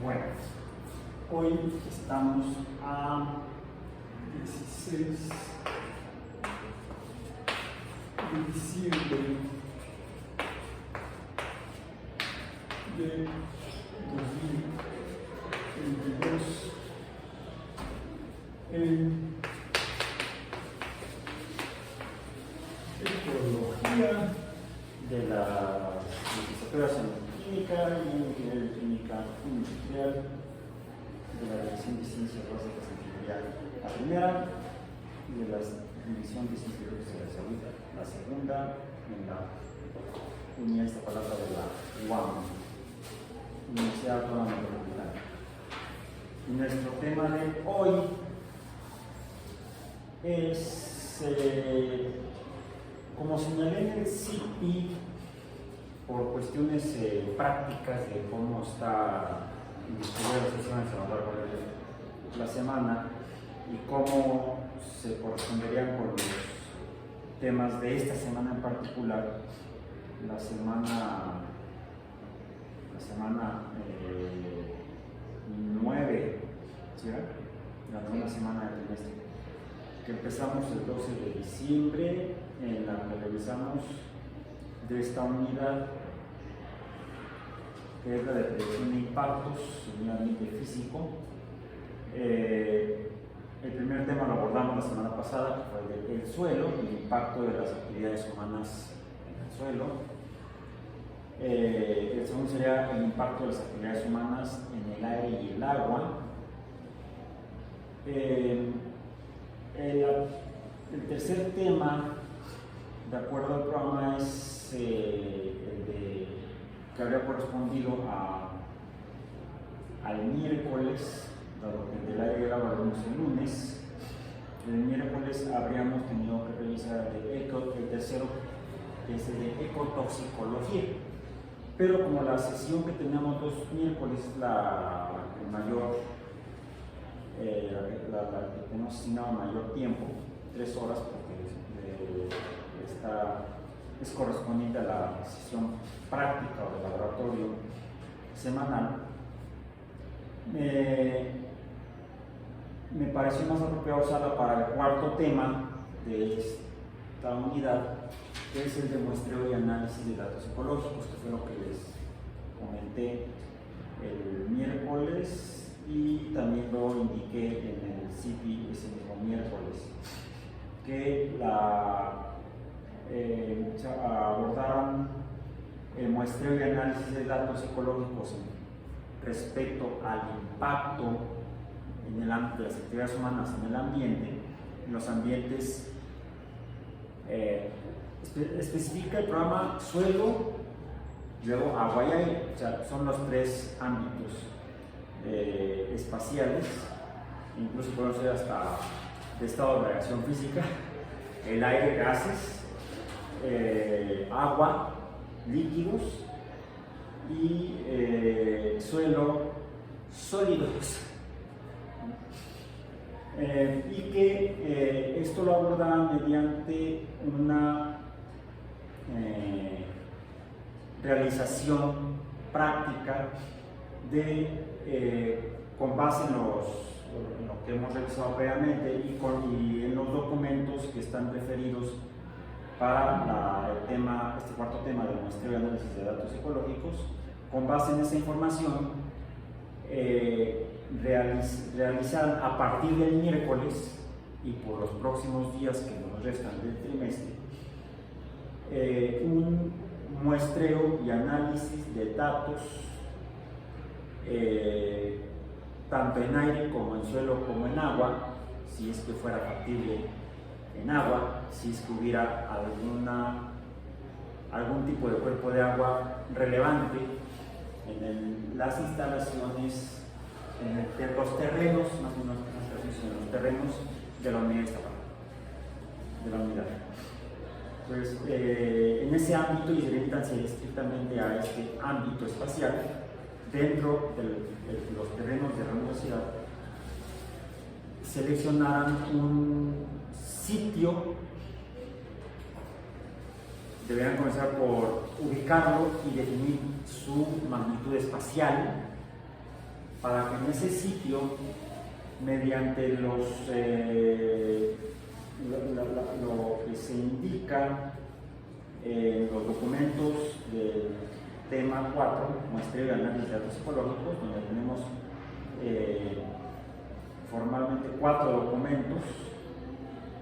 Bueno, hoy estamos a 16 de diciembre de 2022 en Ecología de las licenciaturas en Química y en Química Industrial de la Dirección de Ciencias Básicas en Ingeniería, la primera, y de la División de Ciencias Biológicas de la Salud, la segunda, en la unidad esta palabra de la UAM, Universidad Autónoma Metropolitana. Y nuestro tema de hoy es, como señalé en el CIPI, por cuestiones prácticas de cómo está distribuida las sesiones a lo largo de la semana y cómo se corresponderían con los temas de esta semana en particular, la semana 9, ¿sí? La novena semana del trimestre, que empezamos el 12 de diciembre, en la que revisamos de esta unidad, que es la de predicción de impactos en el ambiente físico. El primer tema lo abordamos la semana pasada, que fue el suelo, el impacto de las actividades humanas en el suelo. El segundo sería el impacto de las actividades humanas en el aire y el agua. El tercer tema, de acuerdo al programa, es que habría correspondido al miércoles, dado que el del aire y el agua lo vimos el lunes. El miércoles habríamos tenido que revisar el tercero, que es el de ecotoxicología. Pero como la sesión que teníamos los miércoles es la que tenemos asignado mayor tiempo, 3 horas, porque es correspondiente a la sesión práctica o de laboratorio semanal, me pareció más apropiado usarla para el cuarto tema de esta unidad, que es el de muestreo y análisis de datos ecológicos, que fue lo que les comenté el miércoles y también lo indiqué en el CIPI ese mismo miércoles, que se abordaron el muestreo y análisis de datos ecológicos respecto al impacto en el ámbito de las actividades humanas en el ambiente, en los ambientes. Especifica el programa suelo, luego agua y aire, o sea, son los 3 ámbitos espaciales, incluso podemos ser hasta de estado de reacción física, el aire, gases, agua, líquidos, y suelo, sólidos. Y que esto lo abordan mediante una realización práctica con base en lo que hemos realizado previamente y en los documentos que están referidos para este cuarto tema del muestreo y análisis de datos ecológicos. Con base en esa información, realizar a partir del miércoles y por los próximos días que nos restan del trimestre, un muestreo y análisis de datos, tanto en aire como en suelo como en agua, si es que fuera factible en agua, si es que hubiera algún tipo de cuerpo de agua relevante en las instalaciones, en los terrenos, más o menos en los terrenos de la unidad Pues en ese ámbito, y se limitan estrictamente a este ámbito espacial, dentro de los terrenos de la universidad, seleccionaran un sitio. Deberán comenzar por ubicarlo y definir su magnitud espacial, para que en ese sitio, mediante lo que se indica en los documentos del tema 4, muestreo y análisis de datos psicológicos, donde tenemos formalmente 4 documentos,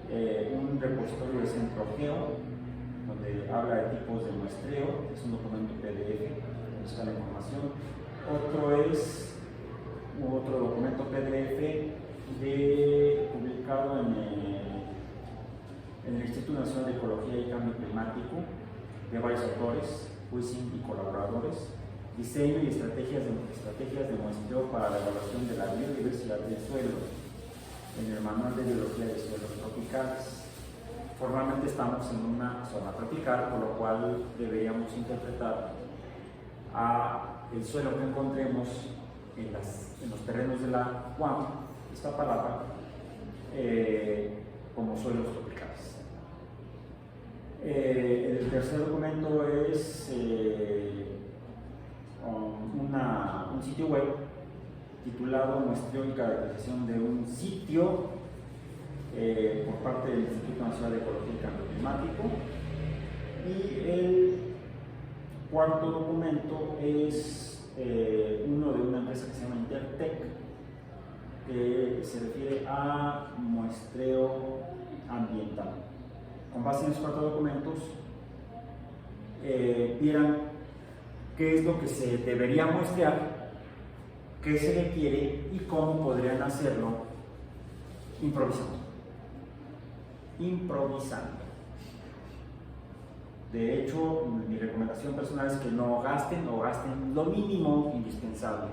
un repositorio de CentroGeo, donde habla de tipos de muestreo, es un documento PDF, donde está la información. Otro documento PDF publicado en el Instituto Nacional de Ecología y Cambio Climático, de varios autores, Huizing y colaboradores, diseño y estrategias de muestreo para la evaluación de la biodiversidad del suelo, en el Manual de Biología de Suelos Tropicales. Formalmente estamos en una zona tropical, por lo cual deberíamos interpretar el suelo que encontremos en los terrenos de la UAM, Iztapalapa, como suelos tropicales. El tercer documento es un sitio web titulado Muestreo y caracterización de un sitio por parte del Instituto Nacional de Ecología y Cambio Climático. Y el cuarto documento es uno de una empresa que se llama Intertech, que se refiere a muestreo ambiental. Con base en esos 4 documentos, vieran qué es lo que se debería muestrear, qué se requiere y cómo podrían hacerlo improvisando. De hecho, mi recomendación personal es que no gasten o gasten lo mínimo indispensable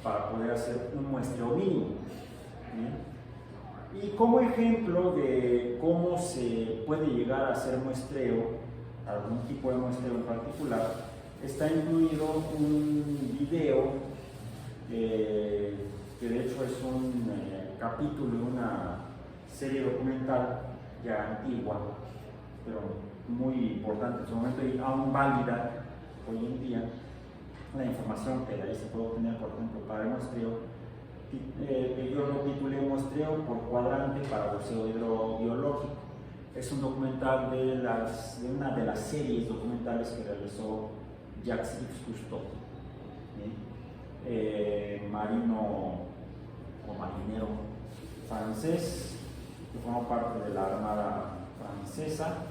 para poder hacer un muestreo mínimo. ¿Bien? Y como ejemplo de cómo se puede llegar a hacer muestreo, algún tipo de muestreo en particular, está incluido un video que de hecho es un capítulo de una serie documental ya antigua, pero muy importante en su momento y aún válida hoy en día. La información que de ahí se puede obtener, por ejemplo, para el muestreo, yo lo titulé Muestreo por cuadrante para buceo hidrobiológico. Es un documental de una de las series documentales que realizó Jacques Cousteau, marino o marinero francés, que formó parte de la Armada Francesa.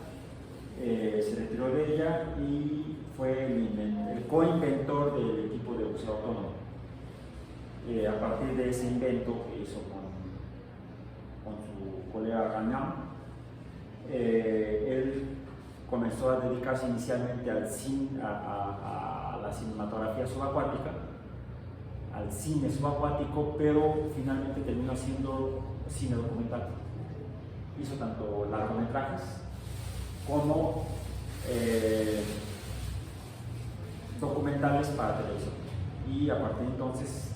Se retiró de ella y fue el coinventor del equipo de buceo autónomo. A partir de ese invento que hizo con su colega Gagnon, él comenzó a dedicarse inicialmente a la cinematografía subacuática, al cine subacuático, pero finalmente terminó haciendo cine documental. Hizo tanto largometrajes como documentales para televisión, y a partir de entonces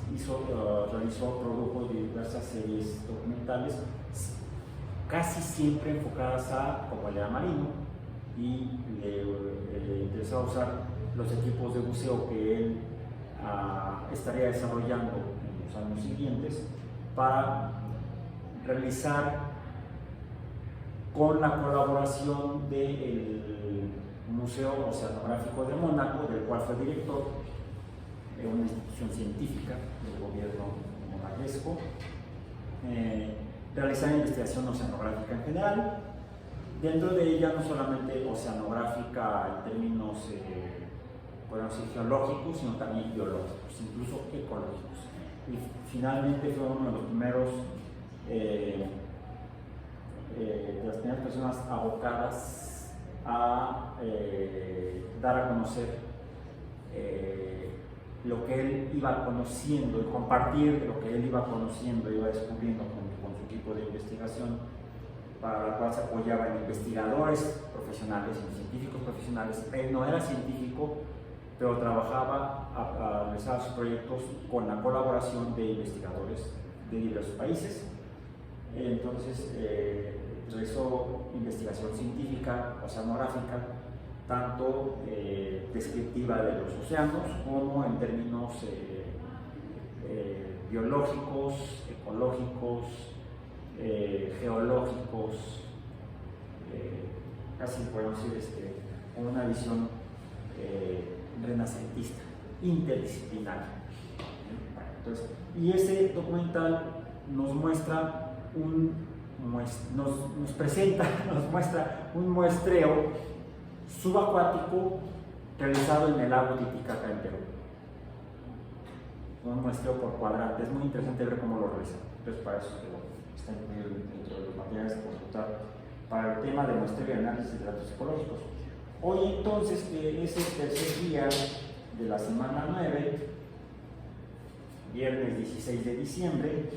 produjo diversas series documentales, casi siempre enfocadas a comunidad marino, y le interesaba usar los equipos de buceo que él estaría desarrollando en los años siguientes para realizar, con la colaboración del Museo Oceanográfico de Mónaco, del cual fue director, una institución científica del gobierno monegasco, realizar investigación oceanográfica en general. Dentro de ella, no solamente oceanográfica en términos podemos decir geológicos, sino también biológicos, incluso ecológicos. Y finalmente fue uno de los primeros de las primeras personas abocadas a dar a conocer lo que él iba conociendo y compartir lo que él iba conociendo, iba descubriendo con su equipo de investigación, para la cual se apoyaba en investigadores profesionales, en científicos profesionales. Él no era científico, pero trabajaba, realizaba sus proyectos con la colaboración de investigadores de diversos países. Entonces, realizó investigación científica, oceanográfica, tanto descriptiva de los océanos como en términos biológicos, ecológicos, geológicos, casi podemos decir con una visión renacentista, interdisciplinaria. Entonces, y ese documental nos muestra nos muestra un muestreo subacuático realizado en el lago Titicaca en Perú. Un muestreo por cuadrante, es muy interesante ver cómo lo realizan. Entonces, para eso está incluido dentro de los materiales que consultar para el tema de muestreo y análisis de datos ecológicos. Hoy entonces, que es el tercer día de la semana 9, viernes 16 de diciembre,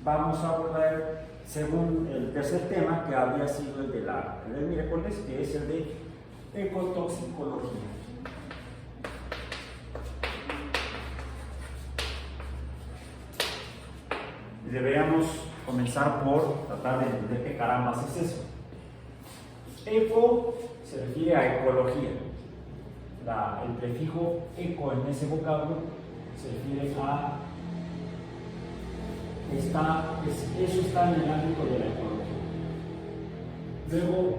vamos a abordar, según el tercer tema, que había sido el del miércoles, que es el de ecotoxicología. Deberíamos comenzar por tratar de entender qué carambas es eso. Eco se refiere a ecología. El prefijo eco en ese vocablo se refiere a eso está en el ámbito de la ecología. Luego,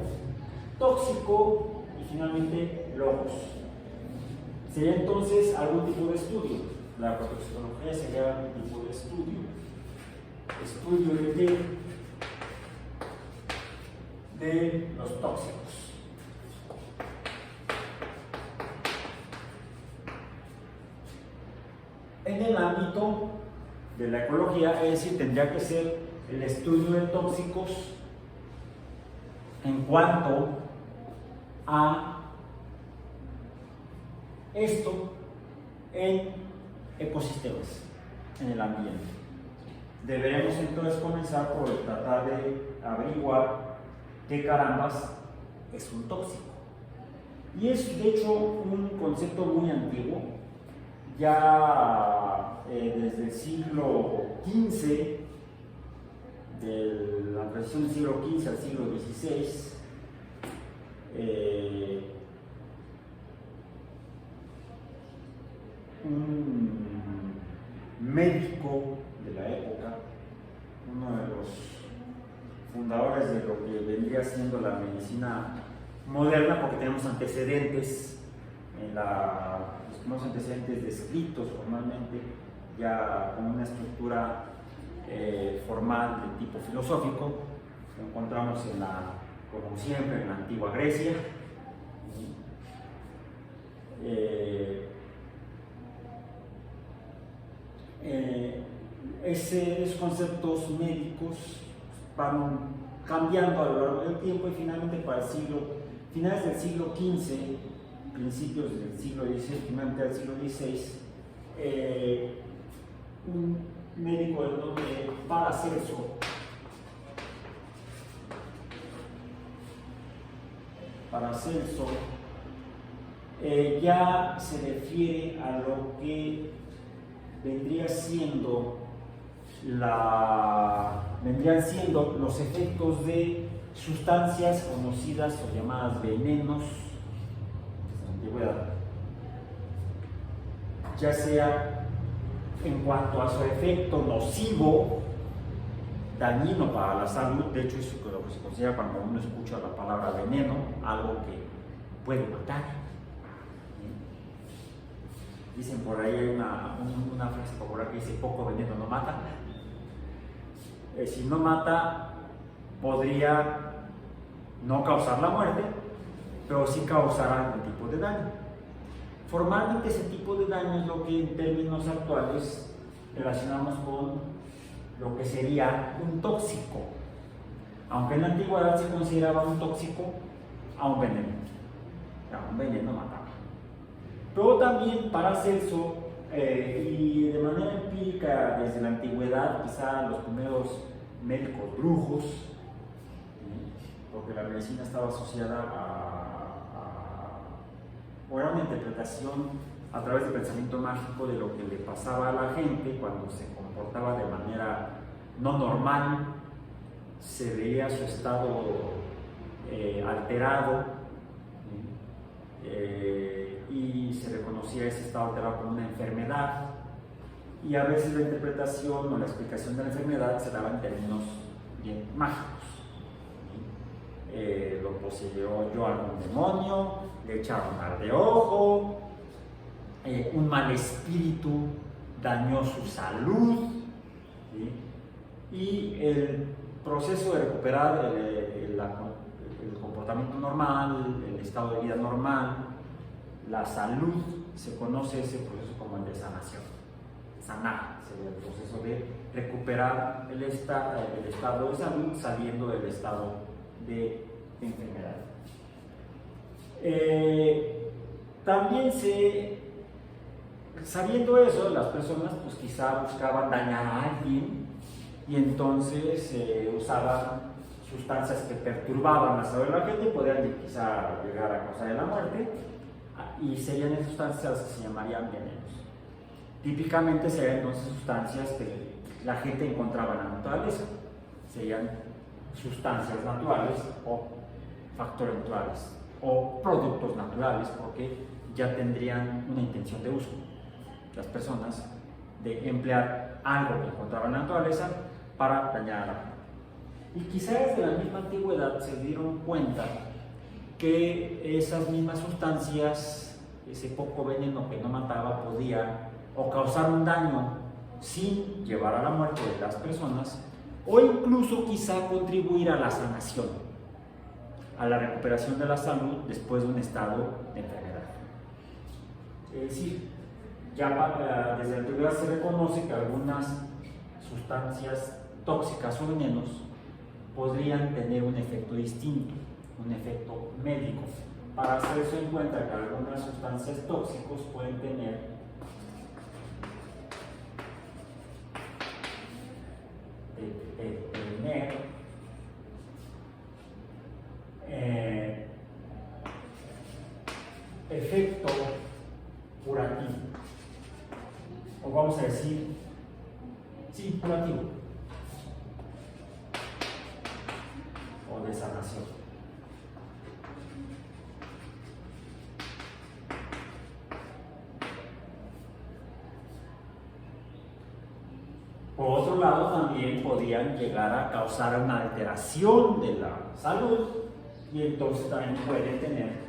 tóxico y finalmente logos. Sería entonces algún tipo de estudio. La ecotoxicología sería algún tipo de estudio. Estudio de los tóxicos. En el ámbito de la ecología, es decir, tendría que ser el estudio de tóxicos en cuanto a esto en ecosistemas, en el ambiente. Deberemos entonces comenzar por tratar de averiguar qué carambas es un tóxico. Y es de hecho un concepto muy antiguo, ya desde el siglo XV, de la transición del siglo XV al siglo XVI, un médico de la época, uno de los fundadores de lo que vendría siendo la medicina moderna, porque tenemos antecedentes descritos formalmente, ya con una estructura formal de tipo filosófico. Lo encontramos como siempre, en la antigua Grecia. Esos conceptos médicos van cambiando a lo largo del tiempo y finalmente para finales del siglo XV, principios del siglo XVI, finalmente del siglo XVI, un médico de nombre Paracelso ya se refiere a lo que vendrían siendo los efectos de sustancias conocidas o llamadas venenos desde la antigüedad, ya sea en cuanto a su efecto nocivo, dañino para la salud. De hecho, eso es lo que se considera cuando uno escucha la palabra veneno, algo que puede matar. Dicen por ahí, hay una frase popular que dice: poco veneno no mata. Si no mata, podría no causar la muerte, pero sí causar algún tipo de daño. Formalmente, ese tipo de daño es lo que en términos actuales relacionamos con lo que sería un tóxico, aunque en la antigüedad se consideraba un tóxico a un veneno. Un veneno mataba. Pero también Paracelso, y de manera empírica desde la antigüedad, quizá los primeros médicos brujos, porque la medicina estaba asociada o era una interpretación a través del pensamiento mágico de lo que le pasaba a la gente cuando se comportaba de manera no normal, se veía su estado alterado, y se reconocía ese estado alterado como una enfermedad, y a veces la interpretación o la explicación de la enfermedad se daba en términos bien mágicos. Lo poseyó yo algún demonio, le echaron mal de ojo, un mal espíritu dañó su salud, ¿sí? Y el proceso de recuperar el comportamiento normal, el estado de vida normal, la salud, se conoce ese proceso como el de sanación. Sanar sería el proceso de recuperar el estado de salud saliendo del estado de enfermedad. También sabiendo eso, las personas pues quizá buscaban dañar a alguien y entonces usaban sustancias que perturbaban la salud de la gente, podían quizá llegar a causar la muerte, y serían esas sustancias que se llamarían venenos. Típicamente serían entonces sustancias que la gente encontraba en la naturaleza, serían sustancias naturales o factores naturales o productos naturales, porque ya tendrían una intención de uso las personas de emplear algo que encontraban en la naturaleza para dañar a la gente. Y quizás desde la misma antigüedad se dieron cuenta que esas mismas sustancias, ese poco veneno que no mataba, podía o causar un daño sin llevar a la muerte de las personas, o incluso quizá contribuir a la sanación, a la recuperación de la salud después de un estado de enfermedad. Es decir, ya desde la antigüedad se reconoce que algunas sustancias tóxicas o venenos podrían tener un efecto distinto, un efecto médico. Para hacer eso en cuenta que algunas sustancias tóxicas pueden tener efecto curativo, o vamos a decir, sí, curativo o de sanación. Por otro lado, también podrían llegar a causar una alteración de la salud, y entonces también pueden tener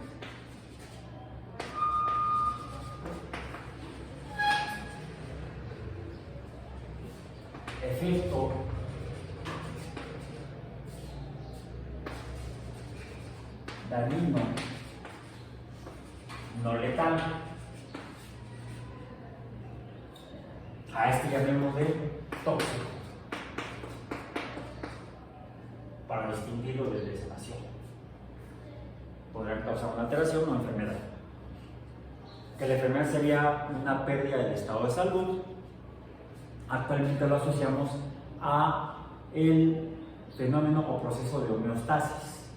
efecto dañino no letal. A este llamémosle tóxico, para distinguirlo de sanación. Podrían causar una alteración o enfermedad. Que la enfermedad sería una pérdida del estado de salud. Actualmente lo asociamos a el fenómeno o proceso de homeostasis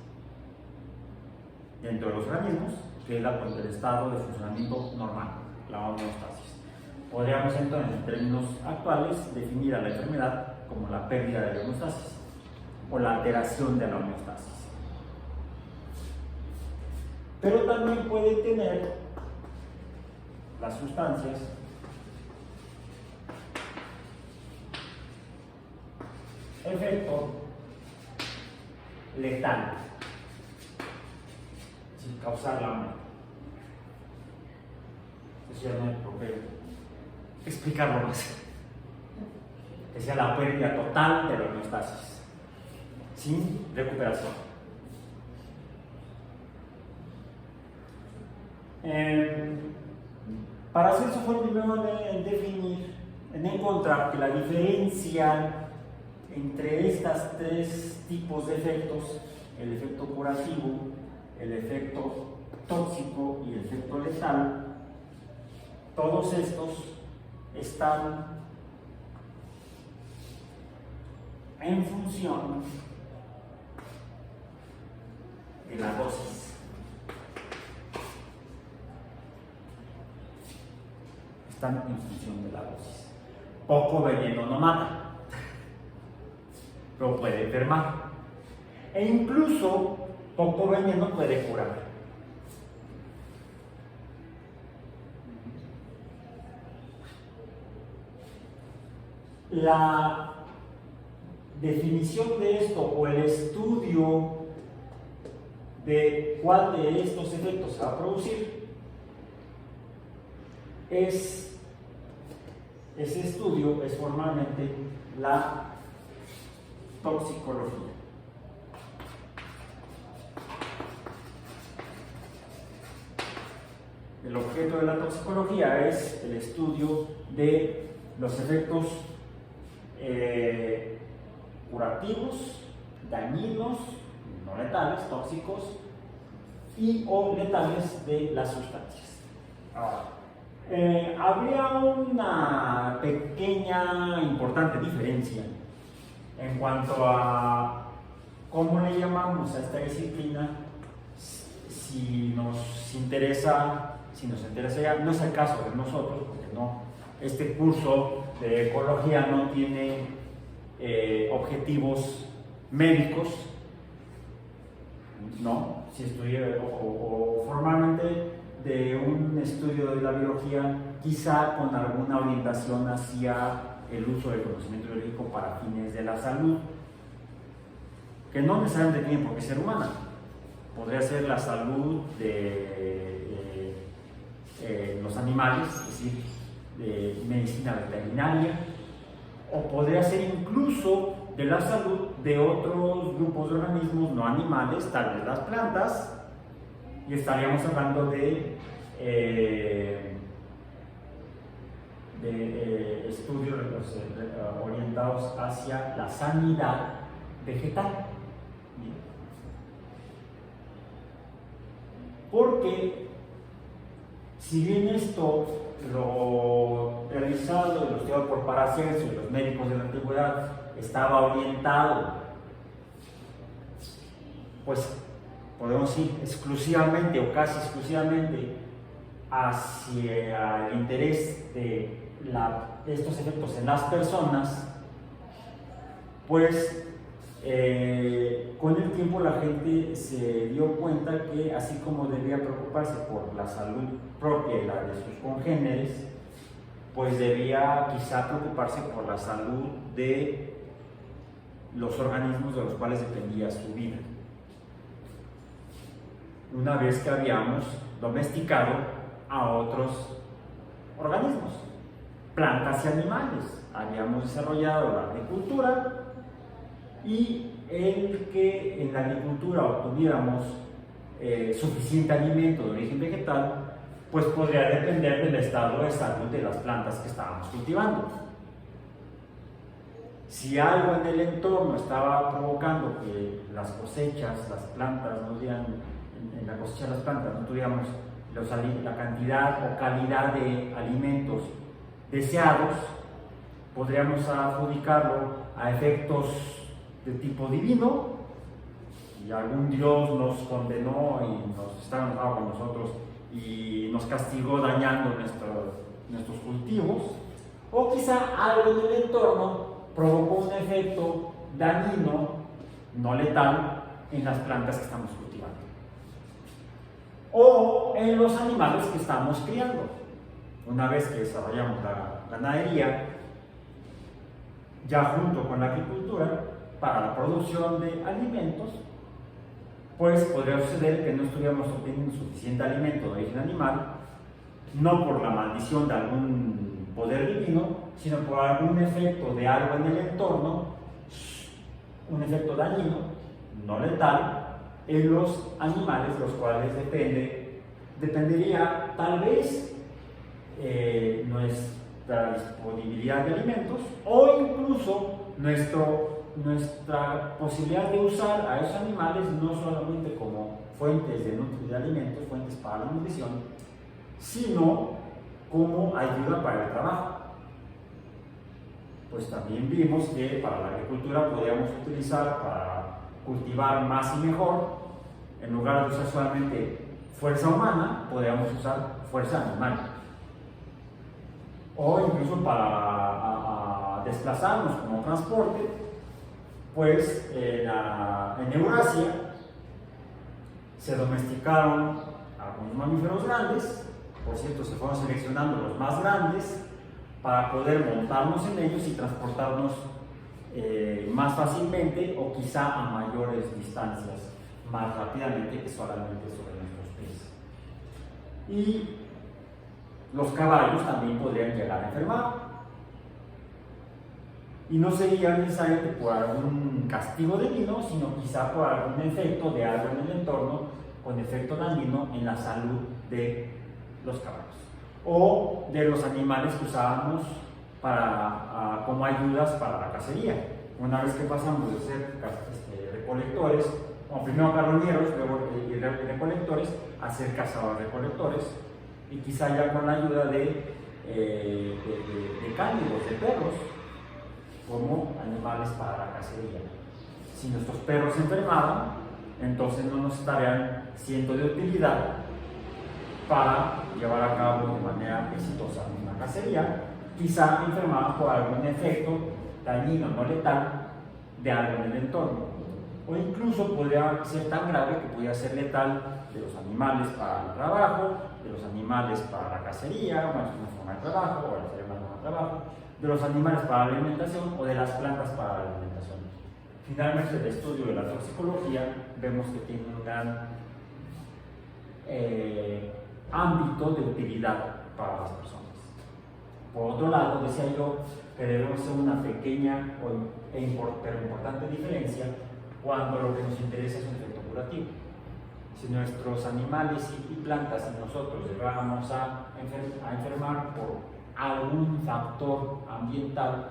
dentro de los organismos, que es el estado de funcionamiento normal, la homeostasis. Podríamos entonces, en términos actuales, definir a la enfermedad como la pérdida de la homeostasis o la alteración de la homeostasis. Pero también pueden tener las sustancias efecto letal, sin causar la muerte. Eso ya no hay problema explicarlo más. Que sea la pérdida total de la homeostasis, sin recuperación. Para hacer eso fue primero en definir, en encontrar que la diferencia entre estos tres tipos de efectos, el efecto curativo, el efecto tóxico y el efecto letal, todos estos están en función de la dosis. Están en función de la dosis. Poco veneno no mata, pero puede enfermar. E incluso poco veneno puede curar. La definición de esto o el estudio de cuál de estos efectos se va a producir ese estudio es formalmente la toxicología. El objeto de la toxicología es el estudio de los efectos curativos, dañinos, no letales, tóxicos y o letales de las sustancias. Habría una pequeña, importante diferencia en cuanto a cómo le llamamos a esta disciplina. Si nos interesa ya, no es el caso de nosotros, porque no, este curso de ecología no tiene objetivos médicos, ¿no? Si estudié o formalmente de un estudio de la biología, quizá con alguna orientación hacia el uso del conocimiento biológico para fines de la salud, que no necesariamente tiene por qué ser humana. Podría ser la salud de los animales, es decir, de medicina veterinaria, o podría ser incluso de la salud de otros grupos de organismos no animales, tal vez las plantas, y estaríamos hablando de estudios orientados hacia la sanidad vegetal. Porque si bien esto lo realizado y lo estudiado por Paracelso y los médicos de la antigüedad estaba orientado, pues podemos decir exclusivamente o casi exclusivamente hacia el interés de estos efectos en las personas, pues con el tiempo la gente se dio cuenta que así como debía preocuparse por la salud propia y la de sus congéneres, pues debía quizá preocuparse por la salud de los organismos de los cuales dependía su vida. Una vez que habíamos domesticado a otros organismos, plantas y animales, habíamos desarrollado la agricultura, y el que en la agricultura obtuviéramos suficiente alimento de origen vegetal, pues podría depender del estado de salud de las plantas que estábamos cultivando. Si algo en el entorno estaba provocando que las cosechas, las plantas, no dieran, en la cosecha de las plantas no tuviéramos la cantidad o calidad de alimentos deseados, podríamos adjudicarlo a efectos de tipo divino, y algún Dios nos condenó y nos estaba enojado con nosotros y nos castigó dañando nuestros cultivos, o quizá algo del entorno provocó un efecto dañino, no letal, en las plantas que estamos cultivando o en los animales que estamos criando. Una vez que desarrollamos la ganadería, ya junto con la agricultura, para la producción de alimentos, pues podría suceder que no estuviéramos obteniendo suficiente alimento de origen animal, no por la maldición de algún poder divino, sino por algún efecto de algo en el entorno, un efecto dañino, no letal, en los animales, los cuales dependería tal vez nuestra disponibilidad de alimentos o incluso nuestra posibilidad de usar a esos animales no solamente como fuentes de alimentos, fuentes para la nutrición, sino como ayuda para el trabajo. Pues también vimos que para la agricultura podíamos utilizar para cultivar más y mejor, en lugar de usar solamente fuerza humana, podíamos usar fuerza animal. O incluso para desplazarnos como transporte, pues en Eurasia se domesticaron algunos mamíferos grandes, por cierto se fueron seleccionando los más grandes para poder montarnos en ellos y transportarnos más fácilmente o quizá a mayores distancias más rápidamente que solamente sobre nuestros pies. Y los caballos también podrían llegar a enfermar. Y no sería necesario que por algún castigo divino, sino quizá por algún efecto de algo en el entorno con efecto dañino en la salud de los caballos o de los animales que usábamos como ayudas para la cacería. Una vez que pasamos de ser recolectores, o primero carroñeros, luego recolectores, a ser cazadores-recolectores, y quizá ya con la ayuda de cánidos, de perros, como animales para la cacería. Si nuestros perros se enfermaban, entonces no nos estarían siendo de utilidad para llevar a cabo de manera exitosa una cacería. Quizá enfermaban por algún efecto dañino, no letal, de algo en el entorno. O incluso podría ser tan grave que podría ser letal de los animales para el trabajo, de los animales para la cacería, bueno, es una forma de trabajo, o sería una forma de trabajo, de los animales para la alimentación o de las plantas para la alimentación. Finalmente, el estudio de la toxicología vemos que tiene un gran ámbito de utilidad para las personas. Por otro lado, decía yo que debemos hacer una pequeña pero importante diferencia cuando lo que nos interesa es un efecto curativo. Si nuestros animales y plantas y nosotros llegáramos a enfermar por algún factor ambiental,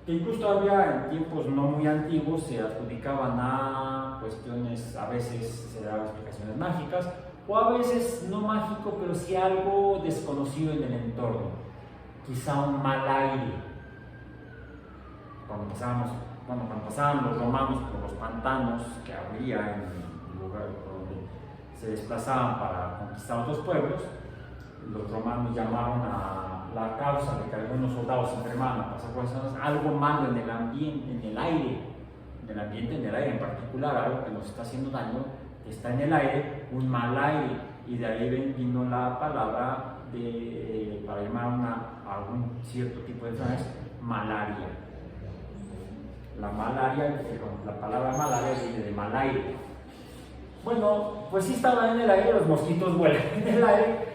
que incluso todavía en tiempos no muy antiguos se adjudicaban a cuestiones, a veces se daban explicaciones mágicas, o a veces no mágico, pero sí algo desconocido en el entorno, quizá un mal aire. Cuando pasaban los romanos por los pantanos que había en el lugar donde se desplazaban para conquistar otros pueblos, los romanos llamaron a la causa de que algunos soldados se enfermaban, algo malo en el ambiente, en el aire, en particular, algo que nos está haciendo daño, que está en el aire, un mal aire, y de ahí vino la palabra para llamar a algún cierto tipo de enfermedades, malaria. La palabra malaria viene de mal aire. Bueno, pues sí estaba en el aire, los mosquitos vuelan en el aire.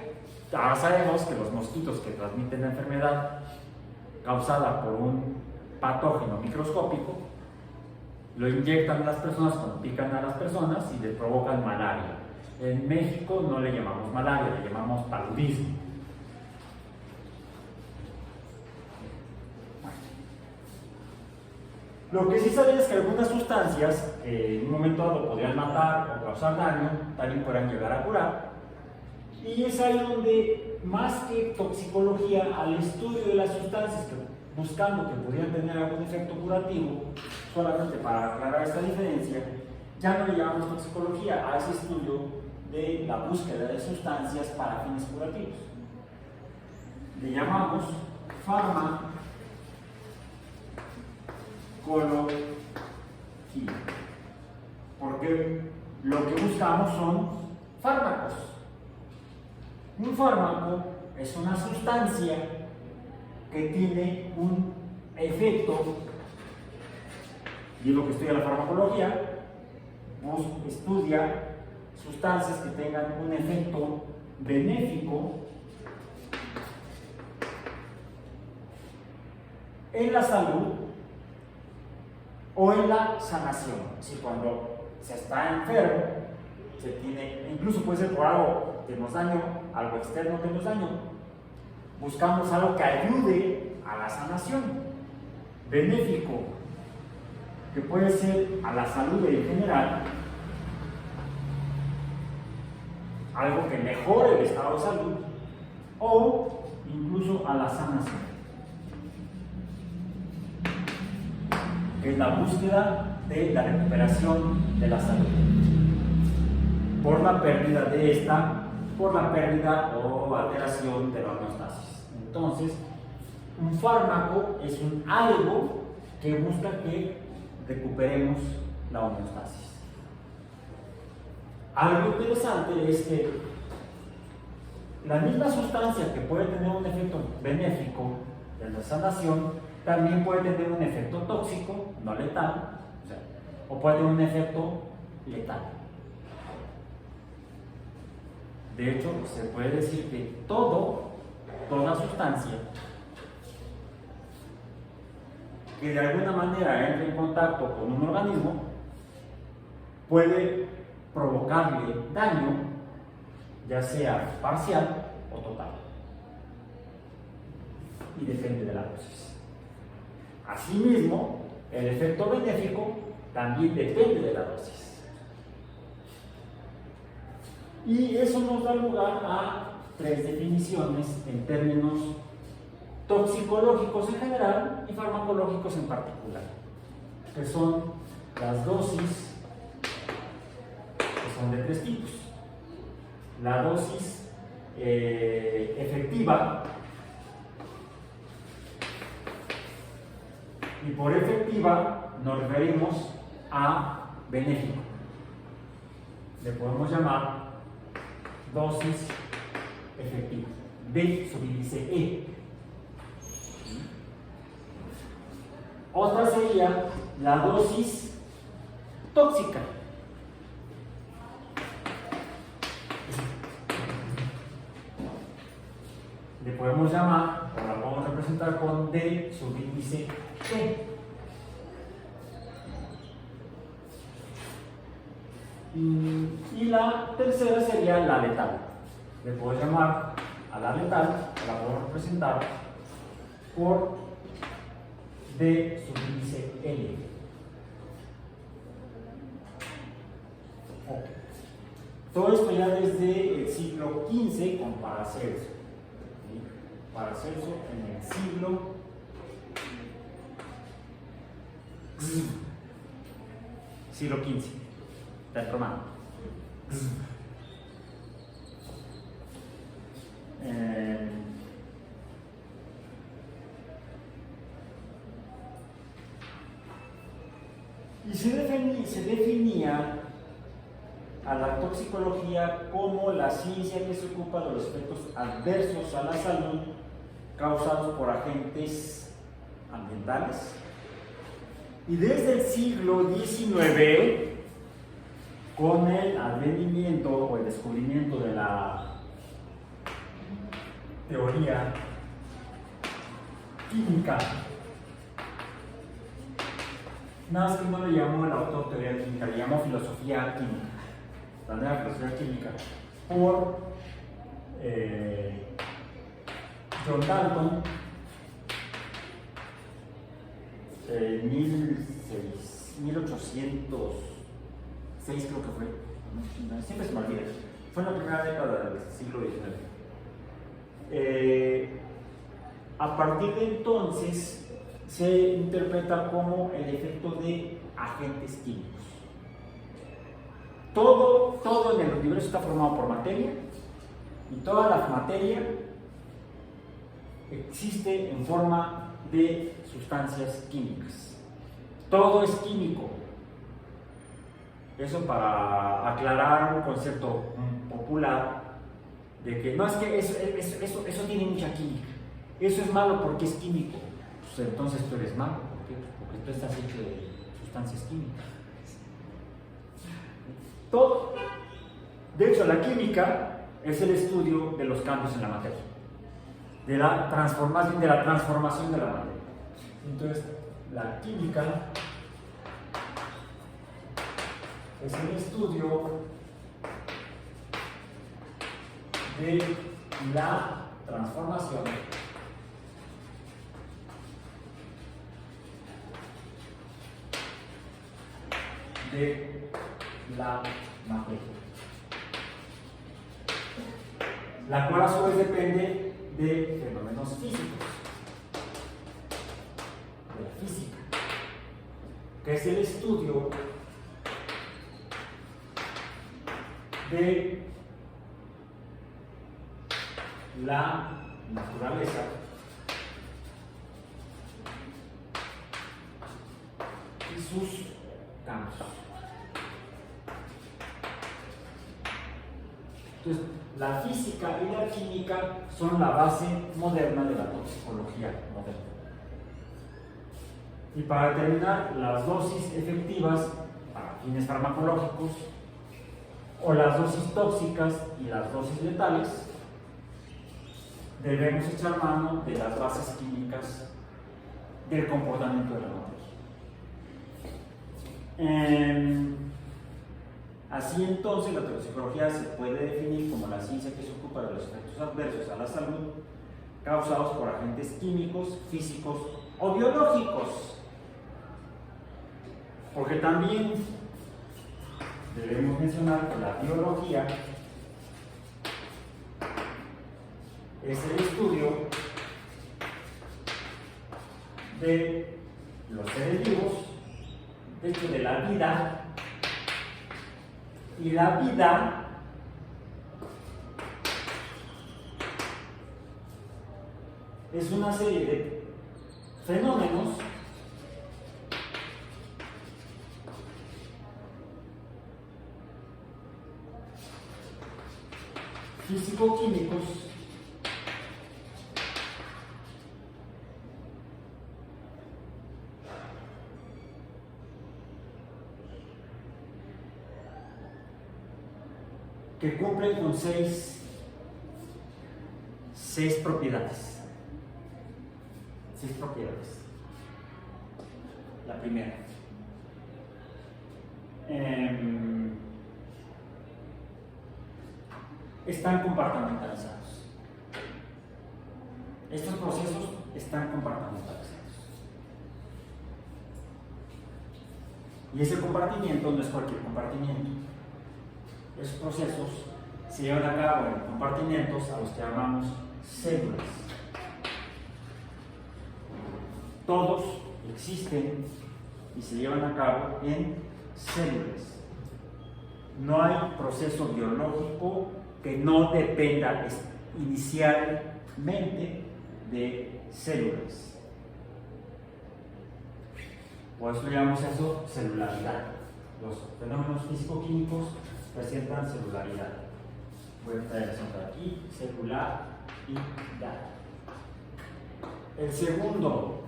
Ahora sabemos que los mosquitos que transmiten la enfermedad causada por un patógeno microscópico lo inyectan a las personas cuando pican a las personas y les provocan malaria. En México no le llamamos malaria, le llamamos paludismo. Lo que sí saben es que algunas sustancias que en un momento dado podrían matar o causar daño también podrán llegar a curar. Y es ahí donde, más que toxicología, al estudio de las sustancias buscando que pudieran tener algún efecto curativo, solamente para aclarar esta diferencia, ya no le llamamos toxicología a ese estudio de la búsqueda de sustancias para fines curativos. Le llamamos farmacología, porque lo que buscamos son fármacos. Un fármaco es una sustancia que tiene un efecto, y es lo que estudia la farmacología, estudia sustancias que tengan un efecto benéfico en la salud o en la sanación. Si cuando se está enfermo, se tiene, incluso puede ser por algo que nos dañó, algo externo que nos dañó, buscamos algo que ayude a la sanación, benéfico, que puede ser a la salud en general, algo que mejore el estado de salud, o incluso a la sanación, que es la búsqueda de la recuperación de la salud por la pérdida de esta, por la pérdida o alteración de la homeostasis. Entonces, un fármaco es un algo que busca que recuperemos la homeostasis. Algo interesante es que la misma sustancia que puede tener un efecto benéfico de la sanación, también puede tener un efecto tóxico, no letal, o puede tener un efecto letal. De hecho, se puede decir que toda sustancia que de alguna manera entre en contacto con un organismo puede provocarle daño, ya sea parcial o total, y depende de la dosis. Asimismo, el efecto benéfico también depende de la dosis. Y eso nos da lugar a 3 definiciones en términos toxicológicos en general y farmacológicos en particular, que son las dosis, que son de 3 tipos. La dosis efectiva, y por efectiva nos referimos a benéfico. Le podemos llamar dosis efectiva, D subíndice E. Otra sería la dosis tóxica. Le podemos llamar, o la podemos representar con D subíndice T. Y la tercera sería la letal. Le puedo llamar a la letal, la podemos representar por D subíndice L. Okay. Todo esto ya desde el siglo XV con Paracelso. ¿Sí? Paracelso en el siglo XV, del romano. Y se definía a la toxicología como la ciencia que se ocupa de los efectos adversos a la salud causados por agentes ambientales. Y desde el siglo XIX, con el advenimiento o el descubrimiento de la teoría química, nada más que no le llamó el autor teoría química, le llamó filosofía química, la nueva filosofía química, por John Dalton, en 1806 creo que fue, siempre se me olvida, fue en la primera década del siglo XIX. A partir de entonces se interpreta como el efecto de agentes químicos. Todo en el universo está formado por materia, y toda la materia existe en forma de sustancias químicas. Todo es químico. Eso para aclarar un concepto popular de que no, es que eso tiene mucha química, eso es malo porque es químico. Pues entonces tú eres malo, ¿por qué? Porque tú estás hecho de sustancias químicas. Todo. De hecho, la química es el estudio de los cambios en la materia, de la transformación de la materia. Entonces, la química es el estudio de la transformación de la materia, la cual a su vez depende de fenómenos físicos, de la física, que es el estudio de la naturaleza y sus cambios. Entonces, la física y la química son la base moderna de la toxicología moderna. Y para determinar las dosis efectivas para fines farmacológicos o las dosis tóxicas y las dosis letales, debemos echar mano de las bases químicas del comportamiento de la materia. Así entonces, la toxicología se puede definir como la ciencia que se ocupa de los efectos adversos a la salud causados por agentes químicos, físicos o biológicos. Porque también debemos mencionar que la biología es el estudio de los seres vivos, de hecho de la vida, y la vida es una serie de fenómenos físico-químicos que cumplen con seis propiedades. Seis propiedades. La primera. Están compartimentalizados. Estos procesos están compartimentalizados. Y ese compartimiento no es cualquier compartimiento. Esos procesos se llevan a cabo en compartimentos a los que llamamos células. Todos existen y se llevan a cabo en células. No hay proceso biológico que no dependa inicialmente de células. Por eso llamamos eso celularidad. Los fenómenos físico-químicos presentan celularidad. Voy a traer eso aquí, celularidad. El segundo,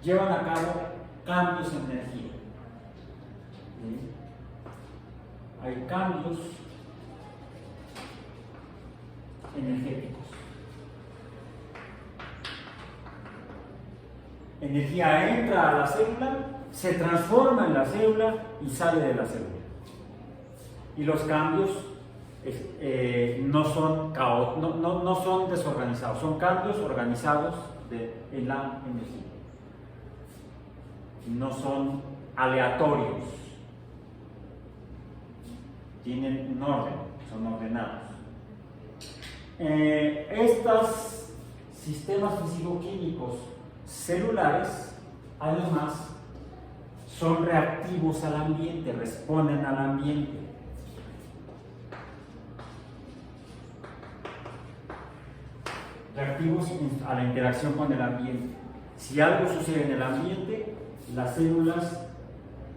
llevan a cabo cambios en energía. ¿Sí? Hay cambios energéticos. Energía entra a la célula, se transforma en la célula y sale de la célula. Y los cambios no son desorganizados, son cambios organizados en la energía. No son aleatorios, tienen un orden, son ordenados. Estos sistemas físico-químicos celulares, además, son reactivos al ambiente, responden al ambiente. Reactivos a la interacción con el ambiente. Si algo sucede en el ambiente, las células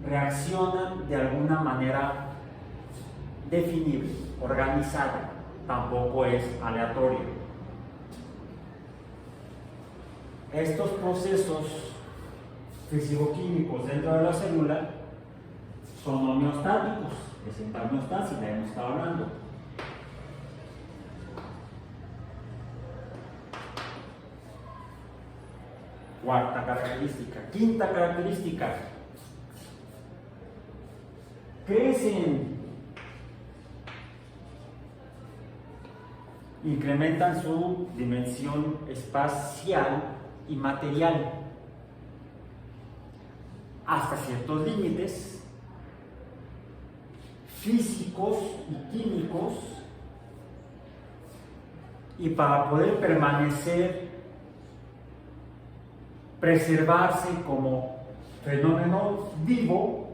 reaccionan de alguna manera definible, organizada, tampoco es aleatorio. Estos procesos físico-químicos dentro de la célula son homeostáticos, presentan homeostasis, la hemos estado hablando. Cuarta característica. Quinta característica. Crecen, incrementan su dimensión espacial y material hasta ciertos límites físicos y químicos, y para poder preservarse como fenómeno vivo,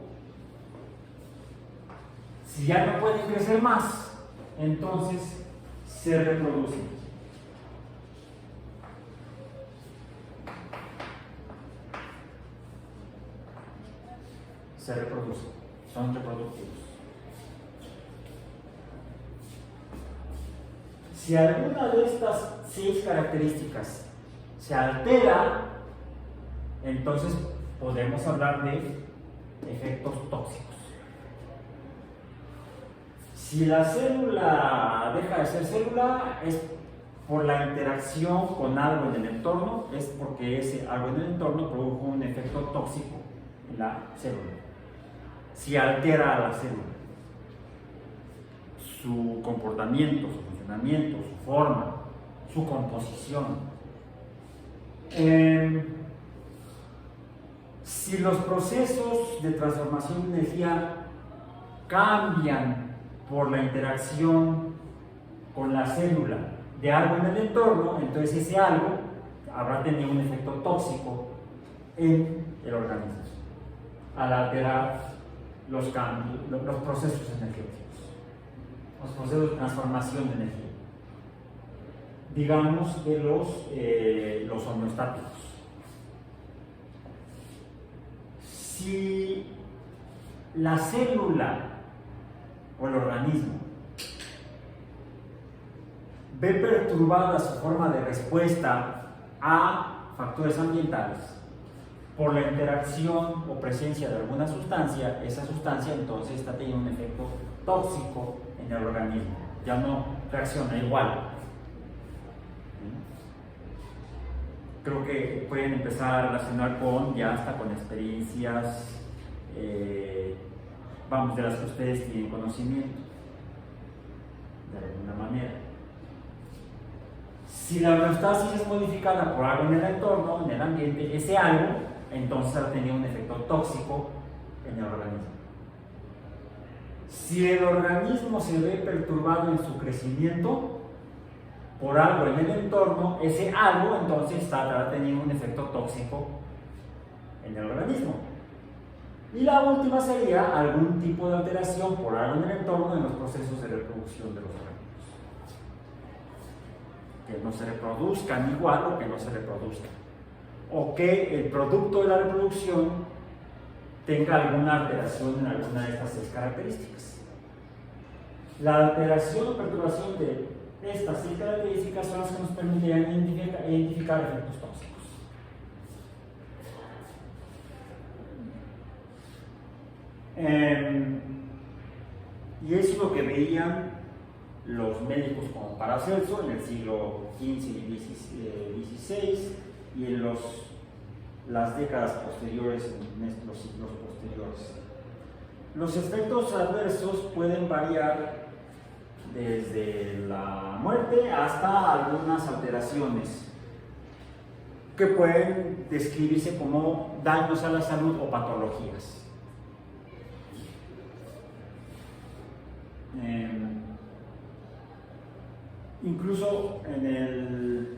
si ya no pueden crecer más, entonces se reproducen. se reproducen, son reproductivos. Si alguna de estas 6 características se altera, entonces podemos hablar de efectos tóxicos. Si la célula deja de ser célula, es por la interacción con algo en el entorno, es porque ese algo en el entorno produjo un efecto tóxico en la célula. Si altera a la célula, su comportamiento, su funcionamiento, su forma, su composición. Si los procesos de transformación de energía cambian por la interacción con la célula de algo en el entorno, entonces ese algo habrá tenido un efecto tóxico en el organismo al alterar los cambios, los procesos energéticos, los procesos de transformación de energía, digamos de los homeostáticos. Si la célula o el organismo ve perturbada su forma de respuesta a factores ambientales por la interacción o presencia de alguna sustancia, esa sustancia entonces está teniendo un efecto tóxico en el organismo, ya no reacciona igual. Creo que pueden empezar a relacionar ya hasta con experiencias, de las que ustedes tienen conocimiento, de alguna manera. Si la homeostasis es modificada por algo en el entorno, en el ambiente, ese algo, entonces ha tenido un efecto tóxico en el organismo. Si el organismo se ve perturbado en su crecimiento por algo en el entorno, ese algo entonces está teniendo un efecto tóxico en el organismo. Y la última sería algún tipo de alteración por algo en el entorno en los procesos de reproducción de los organismos. Que no se reproduzcan igual o que no se reproduzcan. O que el producto de la reproducción tenga alguna alteración en alguna de estas 6 características. La alteración o perturbación de estas 6 características son las que nos permitirían identificar efectos tóxicos. Y eso es lo que veían los médicos como Paracelso en el siglo XV y XVI y en las décadas posteriores, en los siglos posteriores. Los efectos adversos pueden variar desde la muerte hasta algunas alteraciones que pueden describirse como daños a la salud o patologías. Incluso en el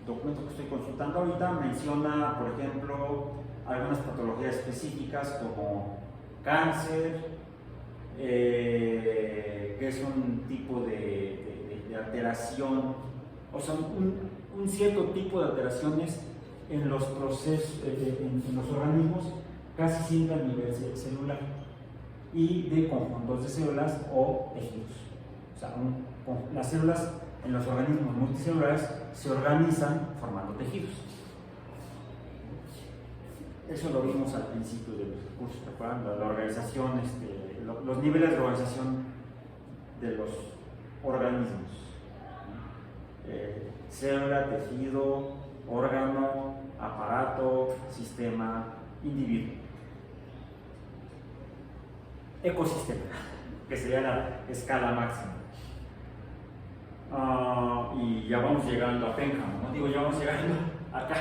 documento que estoy consultando ahorita menciona, por ejemplo, algunas patologías específicas como cáncer, que es un tipo de alteración, o sea, un cierto tipo de alteraciones en los procesos, en los organismos, casi siempre a nivel celular y de conjuntos de células o tejidos. O sea, las células en los organismos multicelulares se organizan formando tejidos. Eso lo vimos al principio del curso, ¿te acuerdan? La organización, los niveles de organización de los organismos. Célula, tejido, órgano, aparato, sistema, individuo. Ecosistema, que sería la escala máxima. Y ya vamos llegando a Pénjamo, ¿no? Digo, ya vamos llegando acá.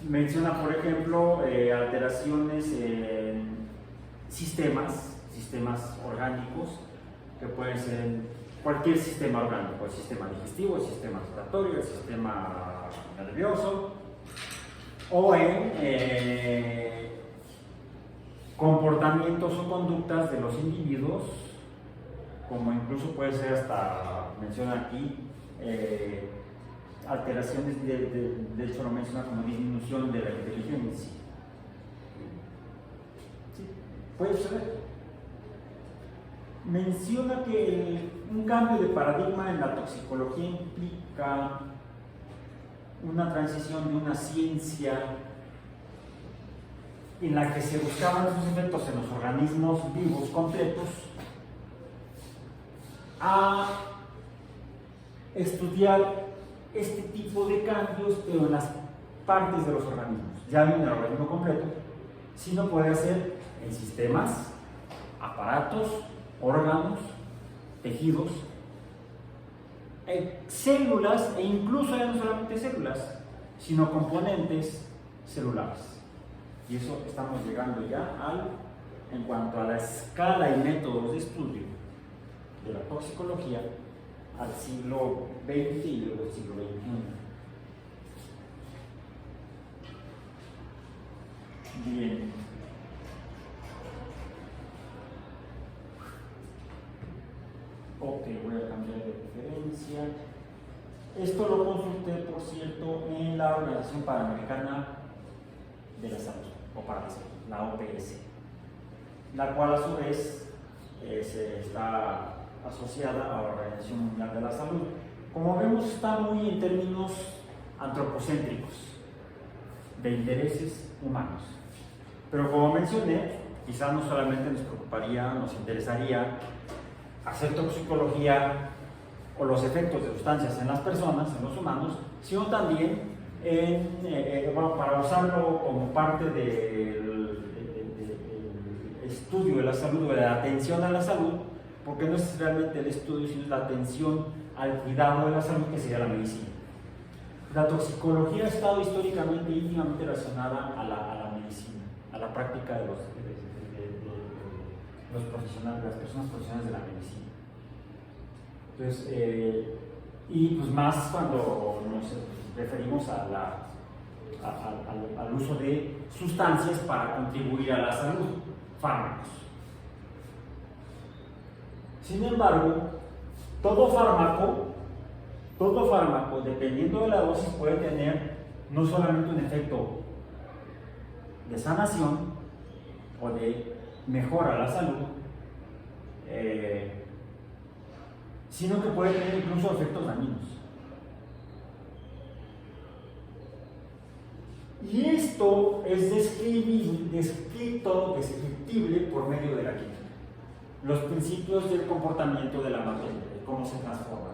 Menciona, por ejemplo, alteraciones en sistemas orgánicos, que pueden ser en cualquier sistema orgánico, el sistema digestivo, el sistema respiratorio, el sistema nervioso, o en comportamientos o conductas de los individuos, como incluso puede ser hasta, menciona aquí, alteraciones, de hecho lo menciona como disminución de la inteligencia. ¿Sí? Puede suceder. Menciona que un cambio de paradigma en la toxicología implica una transición de una ciencia en la que se buscaban esos efectos en los organismos vivos completos a estudiar este tipo de cambios, pero en las partes de los organismos, ya no en el organismo completo, sino puede ser en sistemas, aparatos, órganos, tejidos, células, e incluso ya no solamente células, sino componentes celulares. Y eso estamos llegando ya en cuanto a la escala y métodos de estudio de la toxicología, al siglo XX y luego al siglo XXI. Bien. Ok, voy a cambiar de referencia. Esto lo consulté, por cierto, en la Organización Panamericana de la Salud, o para la Salud, la OPS, la cual a su vez está asociada a la Organización Mundial de la Salud. Como vemos, está muy en términos antropocéntricos, de intereses humanos. Pero como mencioné, quizás no solamente nos preocuparía, nos interesaría hacer toxicología o los efectos de sustancias en las personas, en los humanos, sino también para usarlo como parte del estudio de la salud o de la atención a la salud, porque no es realmente el estudio, sino la atención al cuidado de la salud, que sería la medicina. La toxicología ha estado históricamente íntimamente relacionada a la medicina, a la práctica de los profesionales, las personas profesionales de la medicina. Entonces, y pues más cuando nos referimos al uso de sustancias para contribuir a la salud, fármacos. Sin embargo, todo fármaco, dependiendo de la dosis, puede tener no solamente un efecto de sanación o de mejora a la salud, sino que puede tener incluso efectos dañinos. Y esto es descriptible por medio de la química. Los principios del comportamiento de la materia, de cómo se transforma.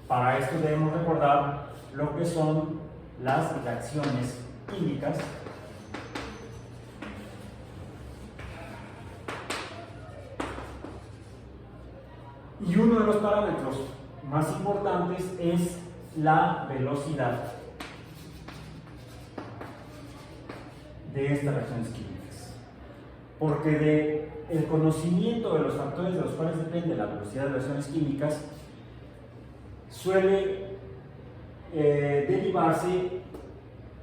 Para esto debemos recordar lo que son las reacciones químicas y uno de los parámetros más importantes es la velocidad de estas reacciones químicas, porque del conocimiento de los factores de los cuales depende la velocidad de las reacciones químicas suele derivarse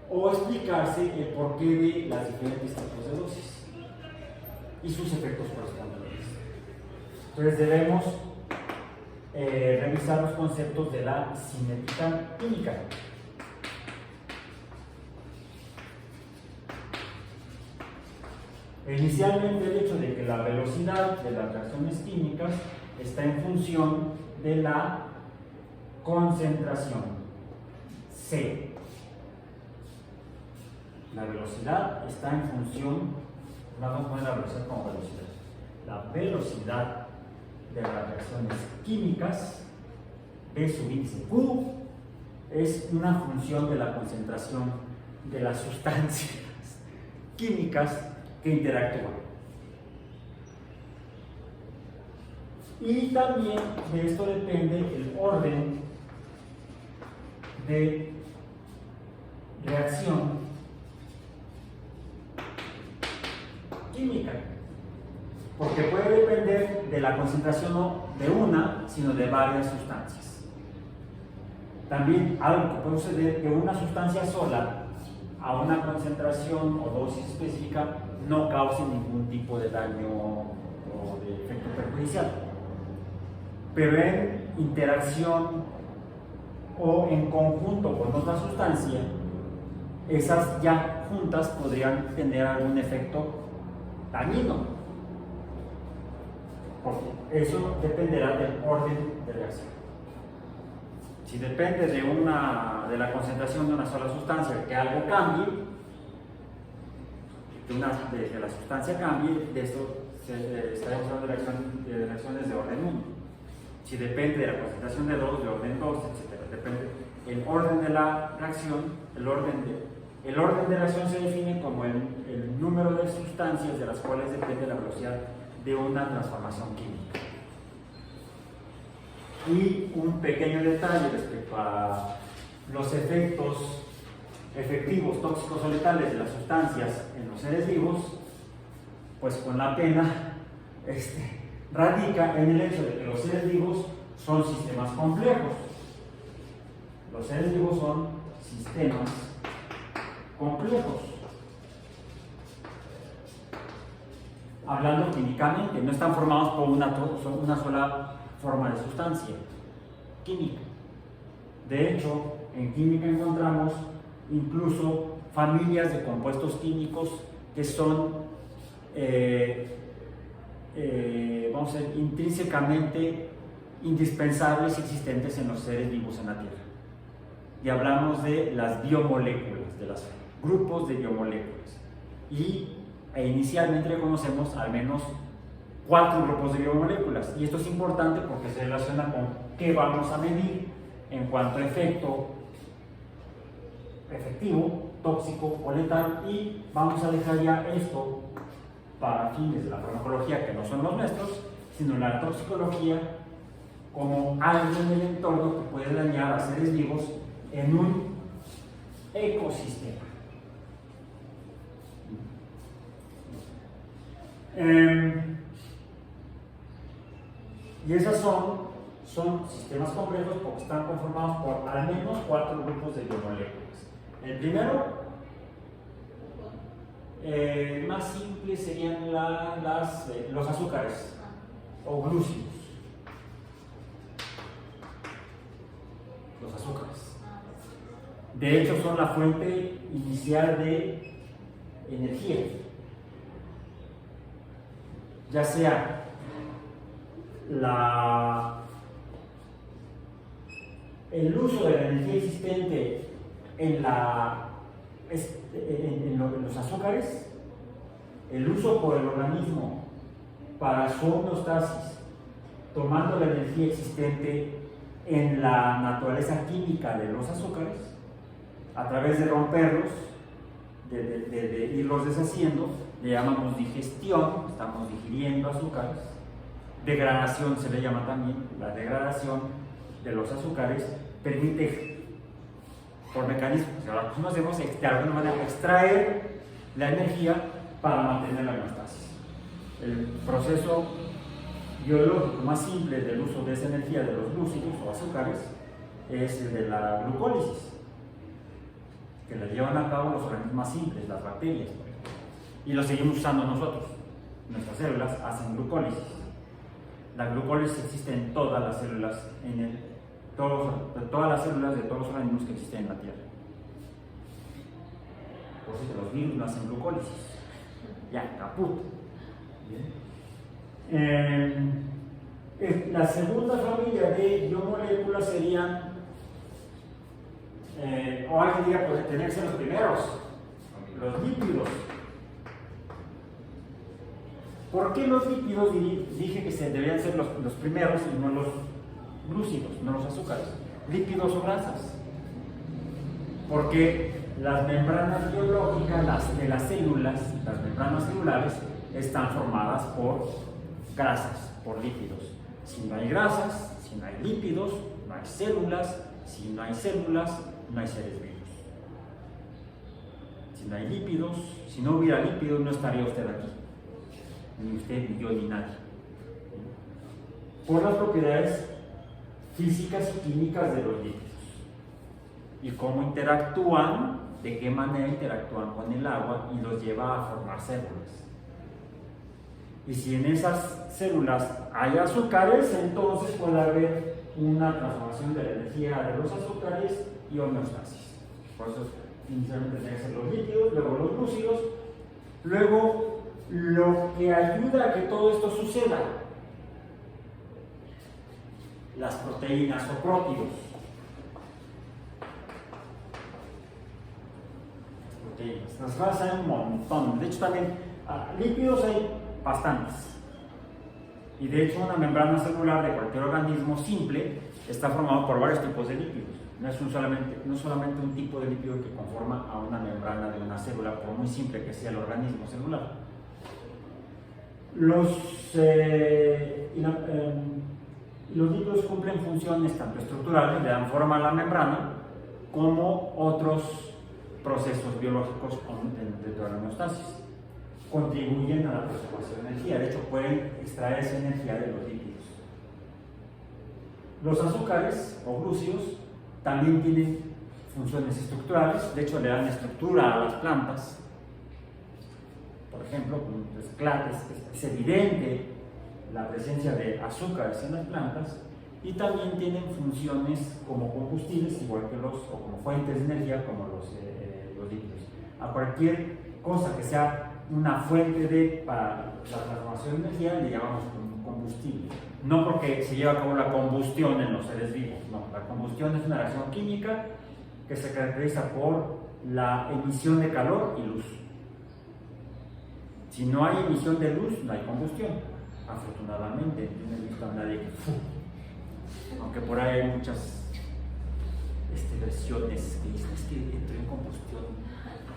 o explicarse el porqué de las diferentes tipos de dosis y sus efectos correspondientes. Entonces debemos revisar los conceptos de la cinética química. Inicialmente, el hecho de que la velocidad de las reacciones químicas está en función de la concentración C. La velocidad está en función, vamos a poner la velocidad como velocidad. La velocidad de las reacciones químicas, V sub índice Q, es una función de la concentración de las sustancias químicas que interactúan. Y también de esto depende el orden de reacción química, porque puede depender de la concentración no de una, sino de varias sustancias. También algo que puede suceder, que una sustancia sola a una concentración o dosis específica no cause ningún tipo de daño o de efecto perjudicial, pero en interacción o en conjunto con otra sustancia, esas ya juntas podrían tener algún efecto dañino. Porque eso dependerá del orden de reacción. Si depende de la concentración de una sola sustancia, que algo cambie, que la sustancia cambie, de esto estaríamos hablando de reacciones de orden 1. Si depende de la concentración de 2, de orden 2, etc. Depende el orden de la reacción, el orden de reacción se define como el número de sustancias de las cuales depende la velocidad de una transformación química. Y un pequeño detalle respecto a los efectos efectivos, tóxicos o letales de las sustancias en los seres vivos, pues con la pena radica en el hecho de que los seres vivos son sistemas complejos. Los seres vivos son sistemas complejos. Hablando químicamente, no están formados por una sola forma de sustancia química. De hecho, en química encontramos incluso familias de compuestos químicos que son vamos a decir, intrínsecamente indispensables y existentes en los seres vivos en la Tierra. Y hablamos de las biomoléculas, de los grupos de biomoléculas. Inicialmente conocemos al menos 4 grupos de biomoléculas. Y esto es importante porque se relaciona con qué vamos a medir en cuanto a efectivo, tóxico o letal. Y vamos a dejar ya esto para fines de la farmacología, que no son los nuestros, sino la toxicología, como algo en el entorno que puede dañar a seres vivos en un ecosistema. Y esas son sistemas complejos porque están conformados por al menos 4 grupos de biomoléculas. El primero, más simple, serían los azúcares o glúcidos. Los azúcares. De hecho, son la fuente inicial de energía. Ya sea el uso de la energía existente en los azúcares, el uso por el organismo para su homeostasis, tomando la energía existente en la naturaleza química de los azúcares, a través de romperlos, de irlos deshaciendo, le llamamos digestión, estamos digiriendo azúcares. Degradación se le llama también. La degradación de los azúcares permite, por mecanismos que ahora conocemos, de alguna manera extraer la energía para mantener la homeostasis. El proceso biológico más simple del uso de esa energía de los glúcidos o azúcares es el de la glucólisis, que la llevan a cabo los organismos más simples, las bacterias, por ejemplo. Y lo seguimos usando nosotros. Nuestras células hacen glucólisis. La glucólisis existe en todas las células, todas las células de todos los organismos que existen en la Tierra. Por cierto, los virus no hacen glucólisis. Ya, caput. La segunda familia de biomoléculas serían, o hay que diga, pues tener que ser los primeros, los lípidos. ¿Por qué los lípidos? Dije que deberían ser los primeros y no los glúcidos, no los azúcares, lípidos o grasas. Porque las membranas biológicas de las células, las membranas celulares, están formadas por grasas, por lípidos. Si no hay grasas, si no hay lípidos, no hay células. Si no hay células, no hay seres vivos. Si no hay lípidos, si no hubiera lípidos, no estaría usted aquí. Ni usted, ni yo, ni nadie. Por las propiedades físicas y químicas de los lípidos. Y cómo interactúan, de qué manera interactúan con el agua y los lleva a formar células. Y si en esas células hay azúcares, entonces puede haber una transformación de la energía de los azúcares y homeostasis. Por eso inicialmente tienen que ser los lípidos, luego los glúcidos, luego lo que ayuda a que todo esto suceda, las proteínas o prótidos. Las cosas hay un montón. De hecho, también lípidos hay bastantes. Y de hecho, una membrana celular de cualquier organismo simple está formado por varios tipos de lípidos. No es solamente un tipo de lípido que conforma a una membrana de una célula, por muy simple que sea el organismo celular. Los lípidos cumplen funciones tanto estructurales, le dan forma a la membrana, como otros procesos biológicos dentro de la homeostasis. Contribuyen a la transformación de energía, de hecho pueden extraer esa energía de los lípidos. Los azúcares o glúcidos también tienen funciones estructurales, de hecho le dan estructura a las plantas. Por ejemplo, es evidente la presencia de azúcares en las plantas, y también tienen funciones como combustibles, igual que o como fuentes de energía, como los lípidos. A cualquier cosa que sea una fuente para la transformación de energía le llamamos combustible. No porque se lleva a cabo la combustión en los seres vivos, no. La combustión es una reacción química que se caracteriza por la emisión de calor y luz. Si no hay emisión de luz, no hay combustión. Afortunadamente, no he visto a nadie que... Aunque por ahí hay muchas versiones que dicen que entró en combustión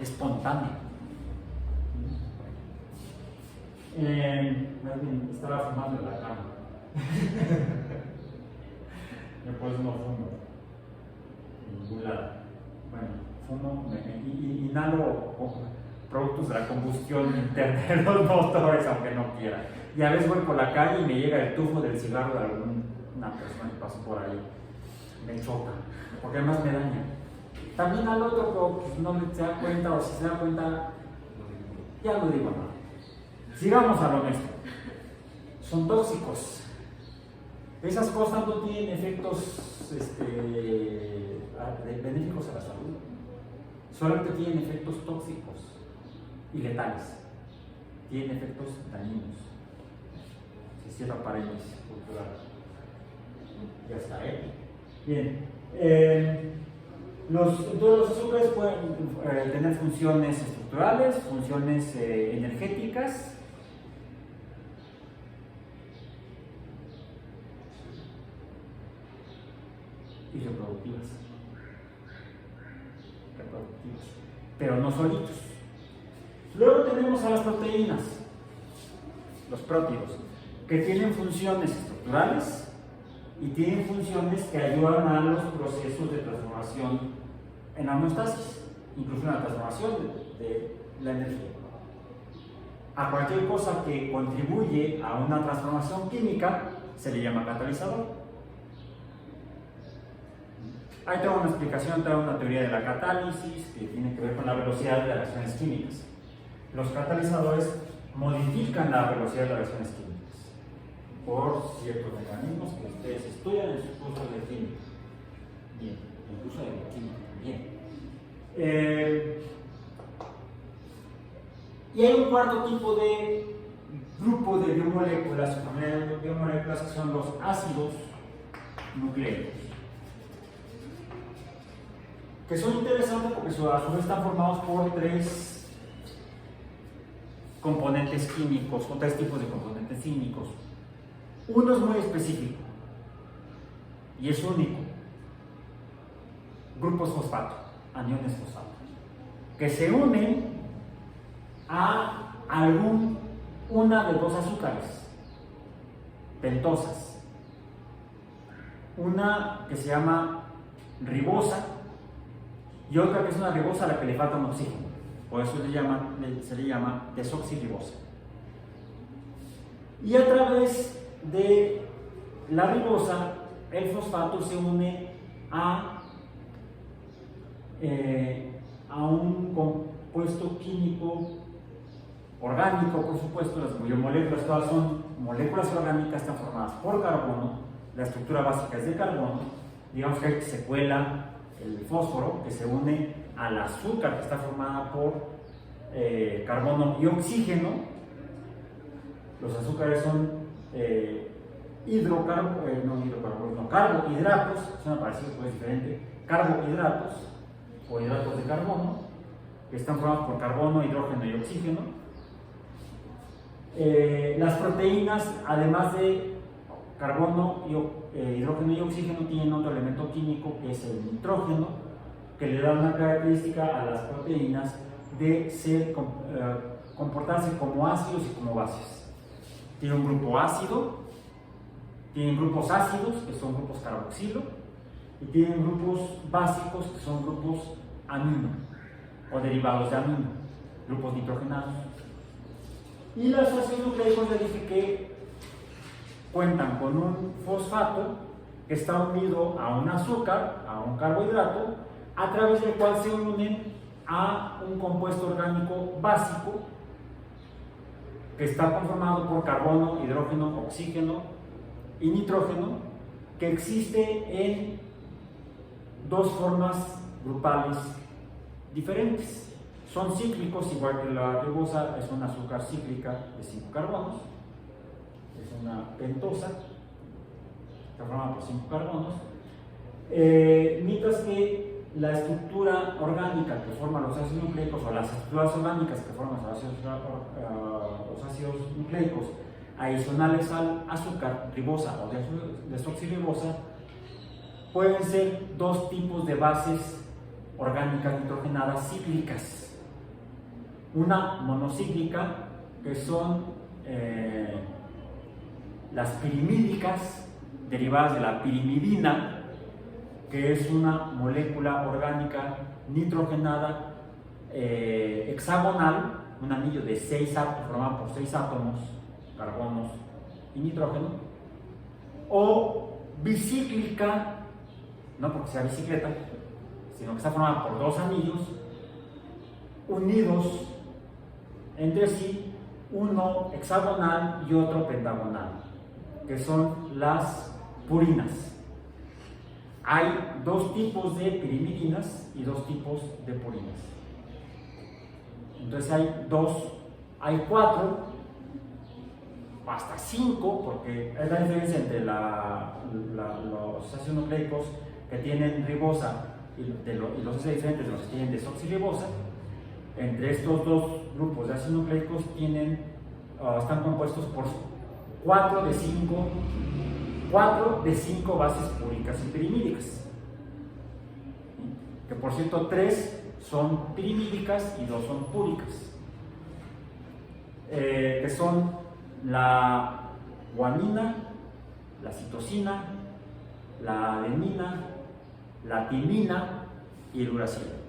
espontánea. Más bien, estaba fumando en la cama. Después no fumo en ningún lado. Bueno, fumo y inhalo productos de la combustión interna de los motores, aunque no quiera. Y a veces voy por la calle y me llega el tufo del cigarro de alguna persona que pasó por ahí. Me choca, porque además me daña. También al otro, pero pues no se da cuenta, o si se da cuenta, ya no digo nada. Sigamos a lo nuestro. Son tóxicos. Esas cosas no tienen efectos benéficos a la salud. Solamente tienen efectos tóxicos y letales. Tienen efectos dañinos. Se cierra paréntesis cultural. Ya está, Bien. Entonces los azúcares pueden tener funciones estructurales, funciones energéticas, y reproductivas, pero no solitos. Luego tenemos a las proteínas, los prótidos, que tienen funciones estructurales y tienen funciones que ayudan a los procesos de transformación en la homeostasis, incluso en la transformación de la energía. A cualquier cosa que contribuye a una transformación química se le llama catalizador. Ahí tengo una explicación, tengo una teoría de la catálisis que tiene que ver con la velocidad de las reacciones químicas. Los catalizadores modifican la velocidad de las reacciones químicas por ciertos mecanismos que ustedes estudian en sus cursos de química. Bien, incluso de química también. Y hay un cuarto tipo de grupo de biomoléculas, que son los ácidos nucleicos, que son interesantes porque a su vez están formados por tres componentes químicos, o tres tipos de componentes químicos. Uno es muy específico y es único: grupos fosfato, aniones fosfato, que se unen a una de dos azúcares pentosas, una que se llama ribosa y otra que es una ribosa a la que le falta un oxígeno, por eso se le llama desoxirribosa. Y a través de la ribosa el fosfato se une a un compuesto químico orgánico, por supuesto. Las biomoléculas todas son moléculas orgánicas, están formadas por carbono, la estructura básica es de carbono. Digamos que se cuela el fósforo que se une al azúcar que está formada por carbono y oxígeno. Los azúcares son carbohidratos, suena parecido pero es diferente, carbohidratos o hidratos de carbono, que están formados por carbono, hidrógeno y oxígeno. Las proteínas, además de carbono, hidrógeno y oxígeno, tienen otro elemento químico que es el nitrógeno, que le da una característica a las proteínas de comportarse como ácidos y como bases. Tiene un grupo ácido, tienen grupos ácidos, que son grupos carboxilo, y tienen grupos básicos, que son grupos amino, o derivados de amino, grupos nitrogenados. Y los ácidos nucleicos ya dije que cuentan con un fosfato que está unido a un azúcar, a un carbohidrato, a través del cual se unen a un compuesto orgánico básico que está conformado por carbono, hidrógeno, oxígeno y nitrógeno, que existe en dos formas grupales diferentes. Son cíclicos, igual que la ribosa es una azúcar cíclica de 5 carbonos, es una pentosa, está formada por 5 carbonos, mientras que la estructura orgánica que forma los ácidos nucleicos, o las estructuras orgánicas que forman los ácidos nucleicos adicionales al azúcar, ribosa o desoxirribosa, pueden ser dos tipos de bases orgánicas nitrogenadas cíclicas. Una monocíclica, que son las pirimídicas, derivadas de la pirimidina, que es una molécula orgánica nitrogenada hexagonal, un anillo de 6 átomos, formado por 6 átomos, carbonos y nitrógeno, o bicíclica, no porque sea bicicleta, sino que está formada por 2 anillos unidos entre sí, uno hexagonal y otro pentagonal, que son las purinas. Hay 2 tipos de pirimidinas y 2 tipos de purinas. Entonces hay 4, hasta 5, porque es la diferencia entre los ácidos nucleicos que tienen ribosa y los ácidos diferentes de los que tienen desoxirribosa. Entre estos 2 grupos de ácidos nucleicos están compuestos por 4 de 5 bases púricas y pirimídicas, que por cierto 3 son pirimídicas y 2 son púricas, que son la guanina, la citosina, la adenina, la timina y el uracilo.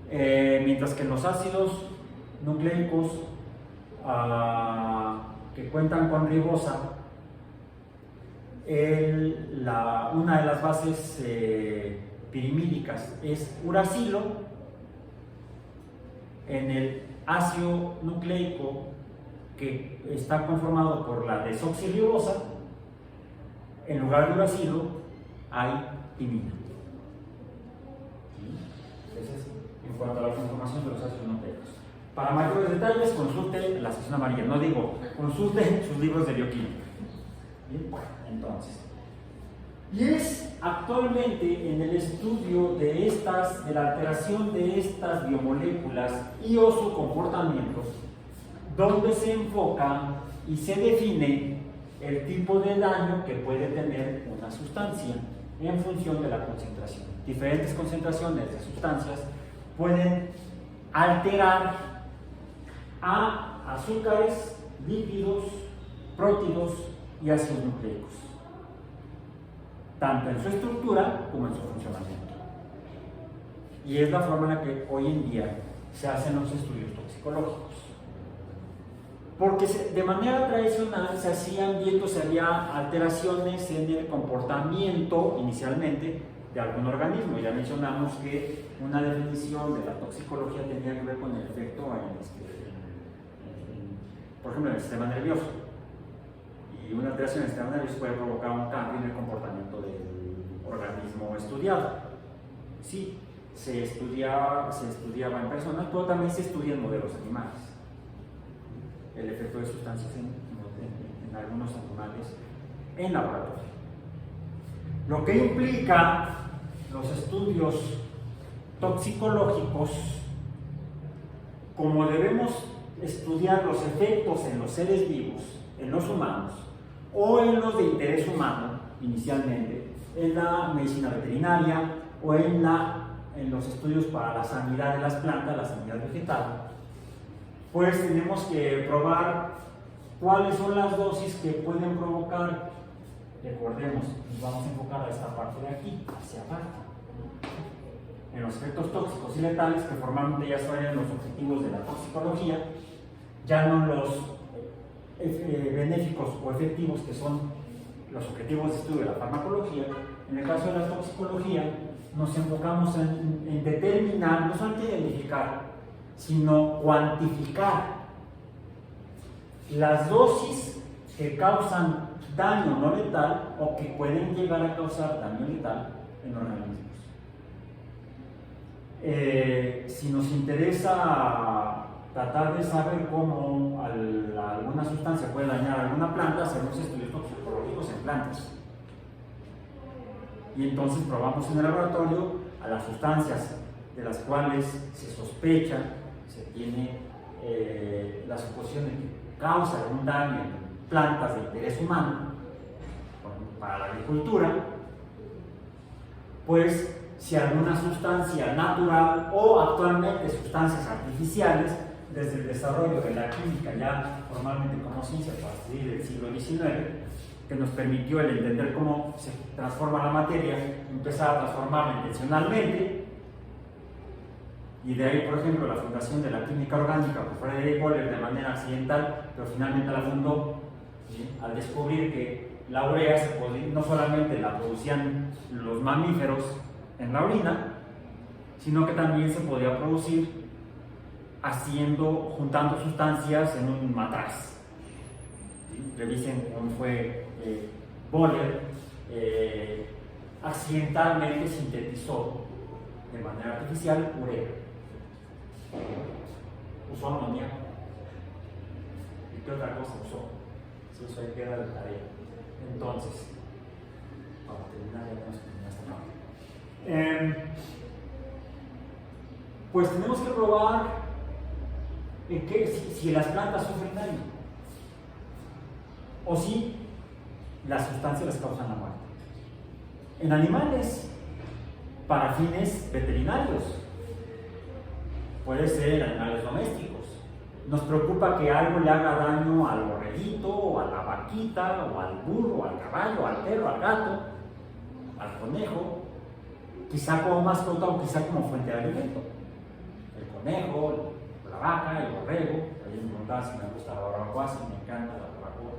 Mientras que los ácidos nucleicos que cuentan con ribosa, una de las bases pirimídicas es uracilo. En el ácido nucleico que está conformado por la desoxirribosa, en lugar de uracilo hay timina. Entonces, en cuanto a la conformación de los ácidos nucleicos, para mayores detalles consulten la sección amarilla, consulten sus libros de bioquímica. Bien, bueno, entonces, y es actualmente en el estudio de la alteración de estas biomoléculas y o su comportamientos donde se enfoca y se define el tipo de daño que puede tener una sustancia en función de la concentración. Diferentes concentraciones de sustancias pueden alterar a azúcares, lípidos, prótidos y ácidos nucleicos, tanto en su estructura como en su funcionamiento. Y es la forma en la que hoy en día se hacen los estudios toxicológicos. Porque de manera tradicional se hacían viendo si había alteraciones en el comportamiento inicialmente de algún organismo. Ya mencionamos que una definición de la toxicología tenía que ver con el efecto por ejemplo, en el sistema nervioso. Y una alteración en el sistema nervioso puede provocar un cambio en el comportamiento del organismo estudiado. Sí, se estudiaba en personas, pero también se estudia en modelos animales. El efecto de sustancias en algunos animales en laboratorio. Lo que implica los estudios toxicológicos, como debemos estudiar los efectos en los seres vivos, en los humanos, o en los de interés humano, inicialmente, en la medicina veterinaria, o en los estudios para la sanidad de las plantas, la sanidad vegetal, pues tenemos que probar cuáles son las dosis que pueden provocar. Recordemos, nos vamos a enfocar a esta parte de aquí, hacia abajo, en los efectos tóxicos y letales, que formalmente ya son los objetivos de la toxicología, ya no los benéficos o efectivos, que son los objetivos de estudio de la farmacología. En el caso de la toxicología, nos enfocamos en determinar, no solamente identificar, sino cuantificar las dosis que causan daño no letal o que pueden llegar a causar daño letal en organismos. Si nos interesa tratar de saber cómo alguna sustancia puede dañar a alguna planta, hacemos estudios toxicológicos en plantas. Y entonces probamos en el laboratorio a las sustancias de las cuales se sospecha, se tiene la suposición de que causa algún daño en plantas de interés humano, para la agricultura, pues si alguna sustancia natural o actualmente sustancias artificiales, desde el desarrollo de la química ya formalmente como ciencia a partir del siglo XIX, que nos permitió el entender cómo se transforma la materia, empezar a transformarla intencionalmente, y de ahí, por ejemplo, la fundación de la química orgánica por Frederick Wohler de manera accidental, pero finalmente la fundó, ¿sí?, al descubrir que la urea no solamente la producían los mamíferos en la orina, sino que también se podía producir juntando sustancias en un matraz. ¿Sí? Revisen cómo fue Wohler accidentalmente sintetizó de manera artificial urea. Usó amoníaco. ¿Y qué otra cosa usó? Sí, eso ahí queda de tarea. Entonces, para terminar, ya tenemos que terminar esta parte. Pues tenemos que probar si las plantas sufren daño o si las sustancias les causan la muerte. En animales, para fines veterinarios, puede ser en animales domésticos. Nos preocupa que algo le haga daño al borreguito, o a la vaquita, o al burro, o al caballo, al perro, al gato, al conejo, quizá como mascota o quizá como fuente de alimento. El conejo, la vaca, el borrego. Alguien me preguntaba si me gusta la barbacoa, si me encanta la barbacoa.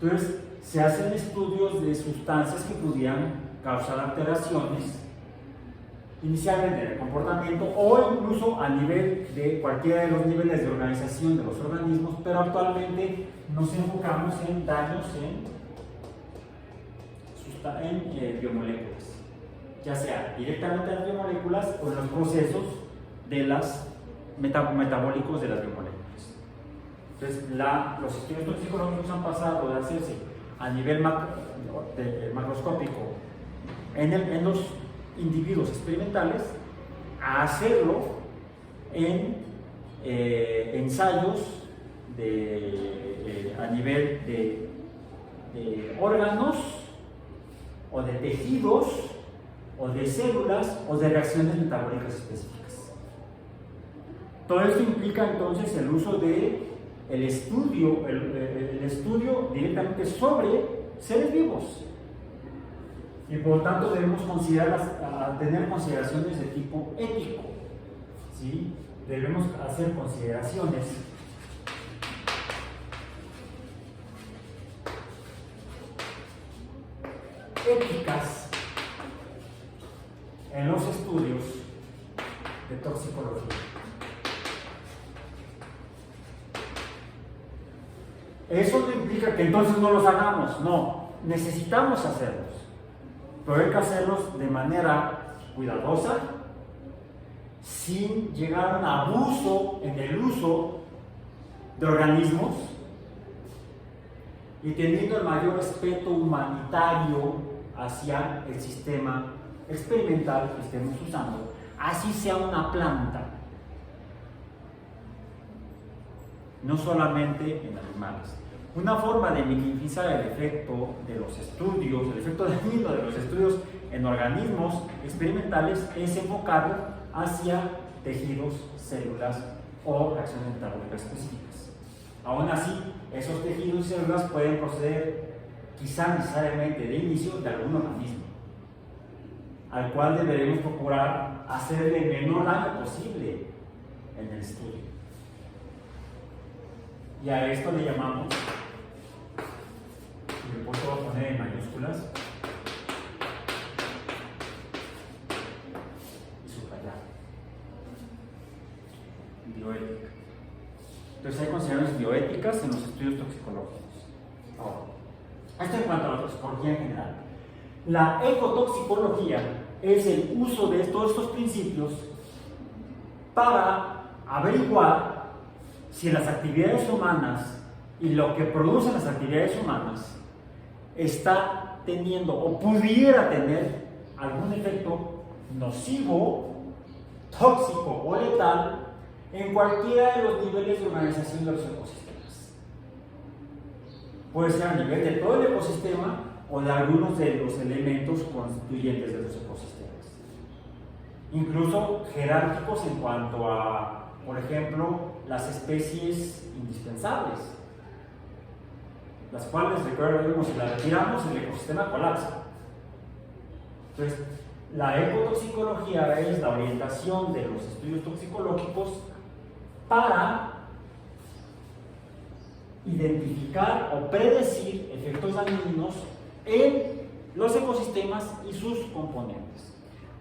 Entonces, se hacen estudios de sustancias que pudieran causar alteraciones inicialmente en el comportamiento o incluso a nivel de cualquiera de los niveles de organización de los organismos, pero actualmente nos enfocamos en daños en biomoléculas, ya sea directamente en las biomoléculas o en los procesos de las metabólicos de las biomoléculas. Entonces, los estudios toxicológicos han pasado de hacerse a nivel macroscópico en los individuos experimentales a hacerlo en ensayos a nivel de órganos o de tejidos o de células o de reacciones metabólicas específicas. Todo esto implica entonces el uso de el estudio directamente sobre seres vivos. Y por lo tanto debemos tener consideraciones de tipo ético, ¿sí? Debemos hacer consideraciones éticas en los estudios de toxicología. Eso no implica que entonces no los hagamos, no, necesitamos hacerlos, pero hay que hacerlos de manera cuidadosa, sin llegar a un abuso en el uso de organismos y teniendo el mayor respeto humanitario hacia el sistema experimental que estemos usando, así sea una planta, no solamente en animales. Una forma de minimizar el efecto de los estudios, el efecto dañino de los estudios en organismos experimentales es enfocarlo hacia tejidos, células o reacciones metabólicas específicas. Aún así, esos tejidos y células pueden proceder quizá necesariamente de inicio de algún organismo, al cual deberemos procurar hacerle el menor daño posible en el estudio. Y a esto le llamamos, y lo puedo poner en mayúsculas y subrayar, bioética. Entonces hay consideraciones bioéticas en los estudios toxicológicos. Ahora, esto en cuanto a la toxicología en general. La ecotoxicología es el uso de todos estos principios para averiguar si las actividades humanas y lo que producen las actividades humanas está teniendo o pudiera tener algún efecto nocivo, tóxico o letal en cualquiera de los niveles de organización de los ecosistemas. Puede ser a nivel de todo el ecosistema o de algunos de los elementos constituyentes de los ecosistemas. Incluso jerárquicos en cuanto a, por ejemplo, las especies indispensables, las cuales, recuerden, si las retiramos, el ecosistema colapsa. Entonces, la ecotoxicología es la orientación de los estudios toxicológicos para identificar o predecir efectos dañinos en los ecosistemas y sus componentes.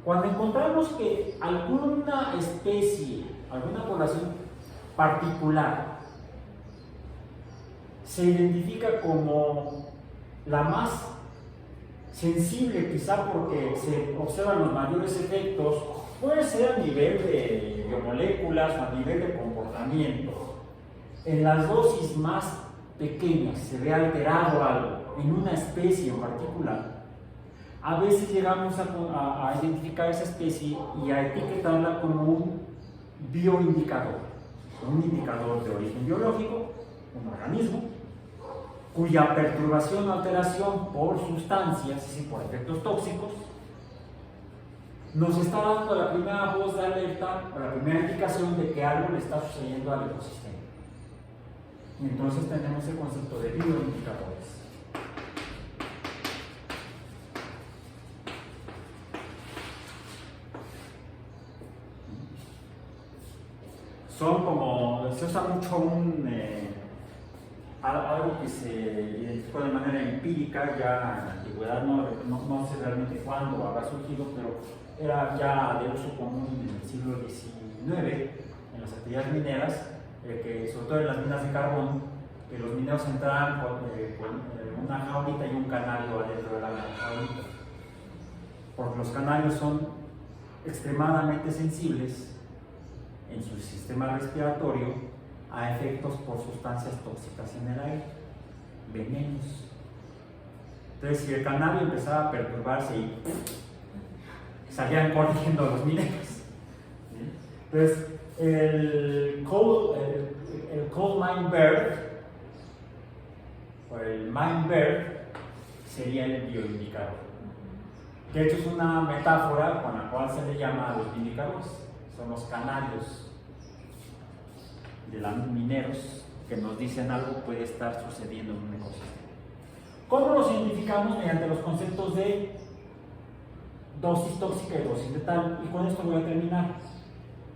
Cuando encontramos que alguna especie, alguna población particular se identifica como la más sensible, quizá porque se observan los mayores efectos, puede ser a nivel de biomoléculas o a nivel de comportamiento. En las dosis más pequeñas se ve alterado algo en una especie en particular. A veces llegamos a identificar esa especie y a etiquetarla como un bioindicador, un indicador de origen biológico, un organismo, cuya perturbación o alteración por sustancias, es decir, por efectos tóxicos, nos está dando la primera voz de alerta o la primera indicación de que algo le está sucediendo al ecosistema. Y entonces tenemos el concepto de bioindicadores. Son como, se usa mucho algo que se identificó de manera empírica ya en la antigüedad, no sé realmente cuándo habrá surgido, pero era ya de uso común en el siglo XIX en las actividades mineras, que sobre todo en las minas de carbón, que los mineros entraban con una jaulita y un canario adentro de la jaulita, porque los canarios son extremadamente sensibles en su sistema respiratorio a efectos por sustancias tóxicas en el aire, venenos. Entonces, si el canario empezaba a perturbarse y salían corriendo los mineros. Entonces, el coal mine bird o el mine bird sería el bioindicador. De hecho, es una metáfora con la cual se le llama a los indicadores. Son los canarios de los mineros que nos dicen algo puede estar sucediendo en un ecosistema. ¿Cómo los identificamos? Mediante los conceptos de dosis tóxica y dosis letal, y con esto voy a terminar.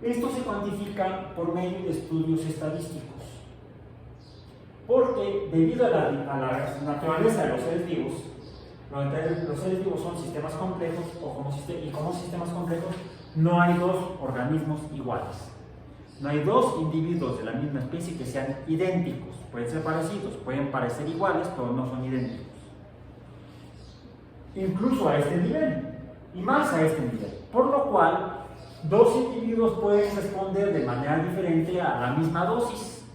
Esto se cuantifica por medio de estudios estadísticos, porque debido a la naturaleza de los seres vivos, Los seres vivos son sistemas complejos y como sistemas complejos no hay dos organismos iguales. No hay dos individuos de la misma especie que sean idénticos. Pueden ser parecidos, pueden parecer iguales, pero no son idénticos. Incluso a este nivel, y más a este nivel. Por lo cual, dos individuos pueden responder de manera diferente a la misma dosis.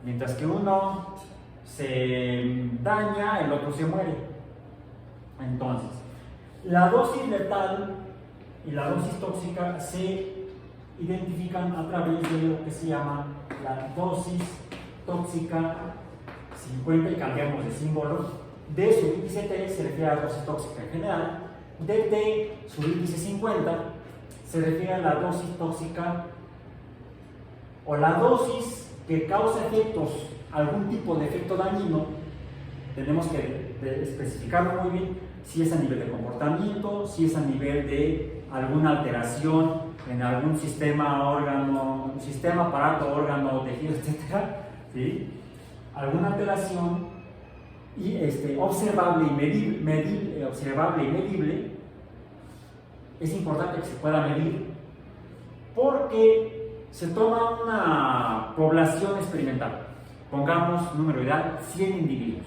Mientras que uno se daña, el otro se muere. Entonces, la dosis letal y la dosis tóxica se identifican a través de lo que se llama la dosis tóxica 50, y cambiamos de símbolo. D subíndice T se refiere a la dosis tóxica en general. DT subíndice 50 se refiere a la dosis tóxica o la dosis que causa efectos, algún tipo de efecto dañino. Tenemos que especificarlo muy bien, si es a nivel de comportamiento, si es a nivel de alguna alteración en algún sistema, órgano, aparato, órgano, tejido, etc. ¿Sí? Alguna alteración y observable y medible. Es importante que se pueda medir porque se toma una población experimental. Pongamos número ideal 100 individuos.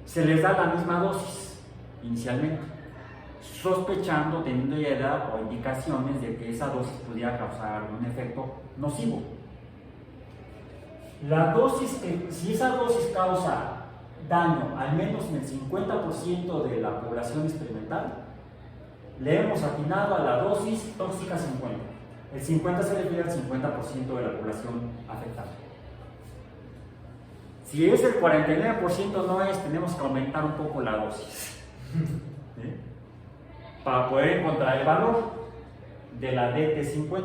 Se les da la misma dosis inicialmente, sospechando, teniendo idea o indicaciones de que esa dosis pudiera causar algún efecto nocivo. La dosis, si esa dosis causa daño al menos en el 50% de la población experimental, le hemos atinado a la dosis tóxica 50. El 50 se refiere al 50% de la población afectada. Si es el 49% no es, tenemos que aumentar un poco la dosis. ¿Sí? Para poder encontrar el valor de la DT50.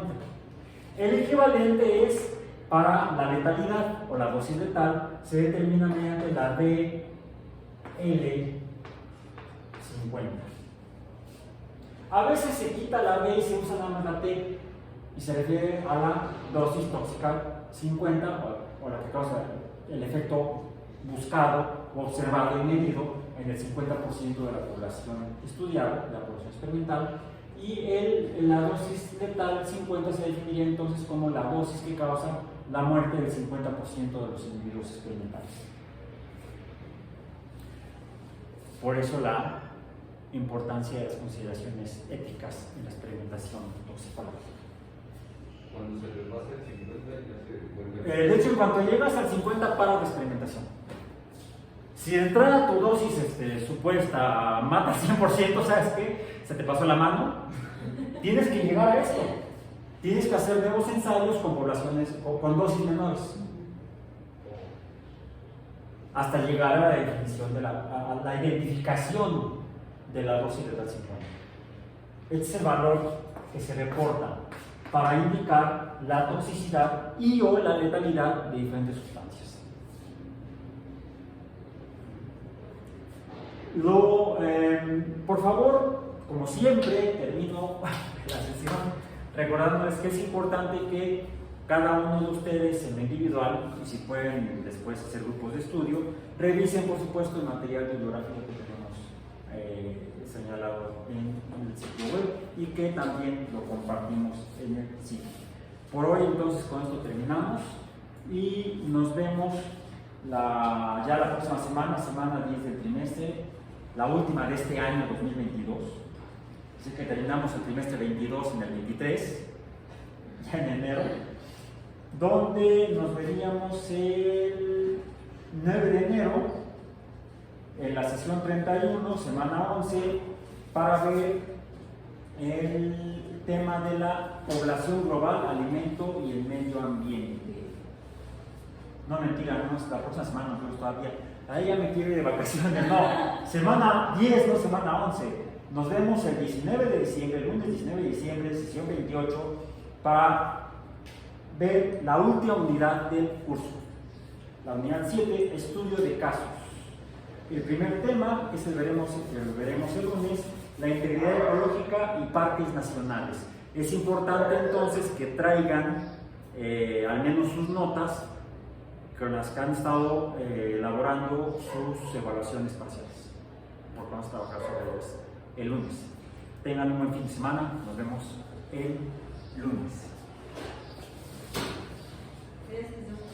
El equivalente es para la letalidad o la dosis letal, se determina mediante la DL50 A veces se quita la B y se usa nada más la T y se refiere a la dosis tóxica 50 o la que causa el efecto buscado, observado y medido en el 50% de la población estudiada, de la población experimental, y la dosis letal 50 se definiría entonces como la dosis que causa la muerte del 50% de los individuos experimentales. Por eso la importancia de las consideraciones éticas en la experimentación toxicológica. Cuando se les pasa el 50 ya se vuelve... De hecho, en cuanto llegas al 50 para la experimentación. Si de entrada tu dosis supuesta mata 100%, ¿sabes qué? Se te pasó la mano. Tienes que llegar a esto. Tienes que hacer nuevos ensayos con poblaciones con dosis menores. Hasta llegar a la definición a la identificación de la dosis letal 50. Este es el valor que se reporta para indicar la toxicidad y o la letalidad de diferentes sustancias. Por favor, como siempre, termino la sesión recordándoles que es importante que cada uno de ustedes en lo individual, y si pueden después hacer grupos de estudio, revisen por supuesto el material bibliográfico que tenemos señalado en el sitio web y que también lo compartimos en el sitio. Por hoy entonces con esto terminamos y nos vemos ya la próxima semana 10 del trimestre, la última de este año 2022. Así que terminamos el trimestre 22 en el 23, ya en enero, donde nos veríamos el 9 de enero en la sesión 31, semana 11, para ver el tema de la población global, alimento y el medio ambiente. No, mentira, no es la próxima semana, no todavía. Ahí ya me quiero ir de vacaciones, no. Semana 10, no semana 11. Nos vemos el 19 de diciembre, el lunes 19 de diciembre, sesión 28, para ver la última unidad del curso. La unidad 7, estudio de casos. El primer tema, que veremos el lunes, la integridad ecológica y parques nacionales. Es importante entonces que traigan al menos sus notas con las que han estado elaborando sus evaluaciones parciales. porque vamos a trabajar sobre ellos el lunes. Tengan un buen fin de semana, nos vemos el lunes. Gracias, doctor.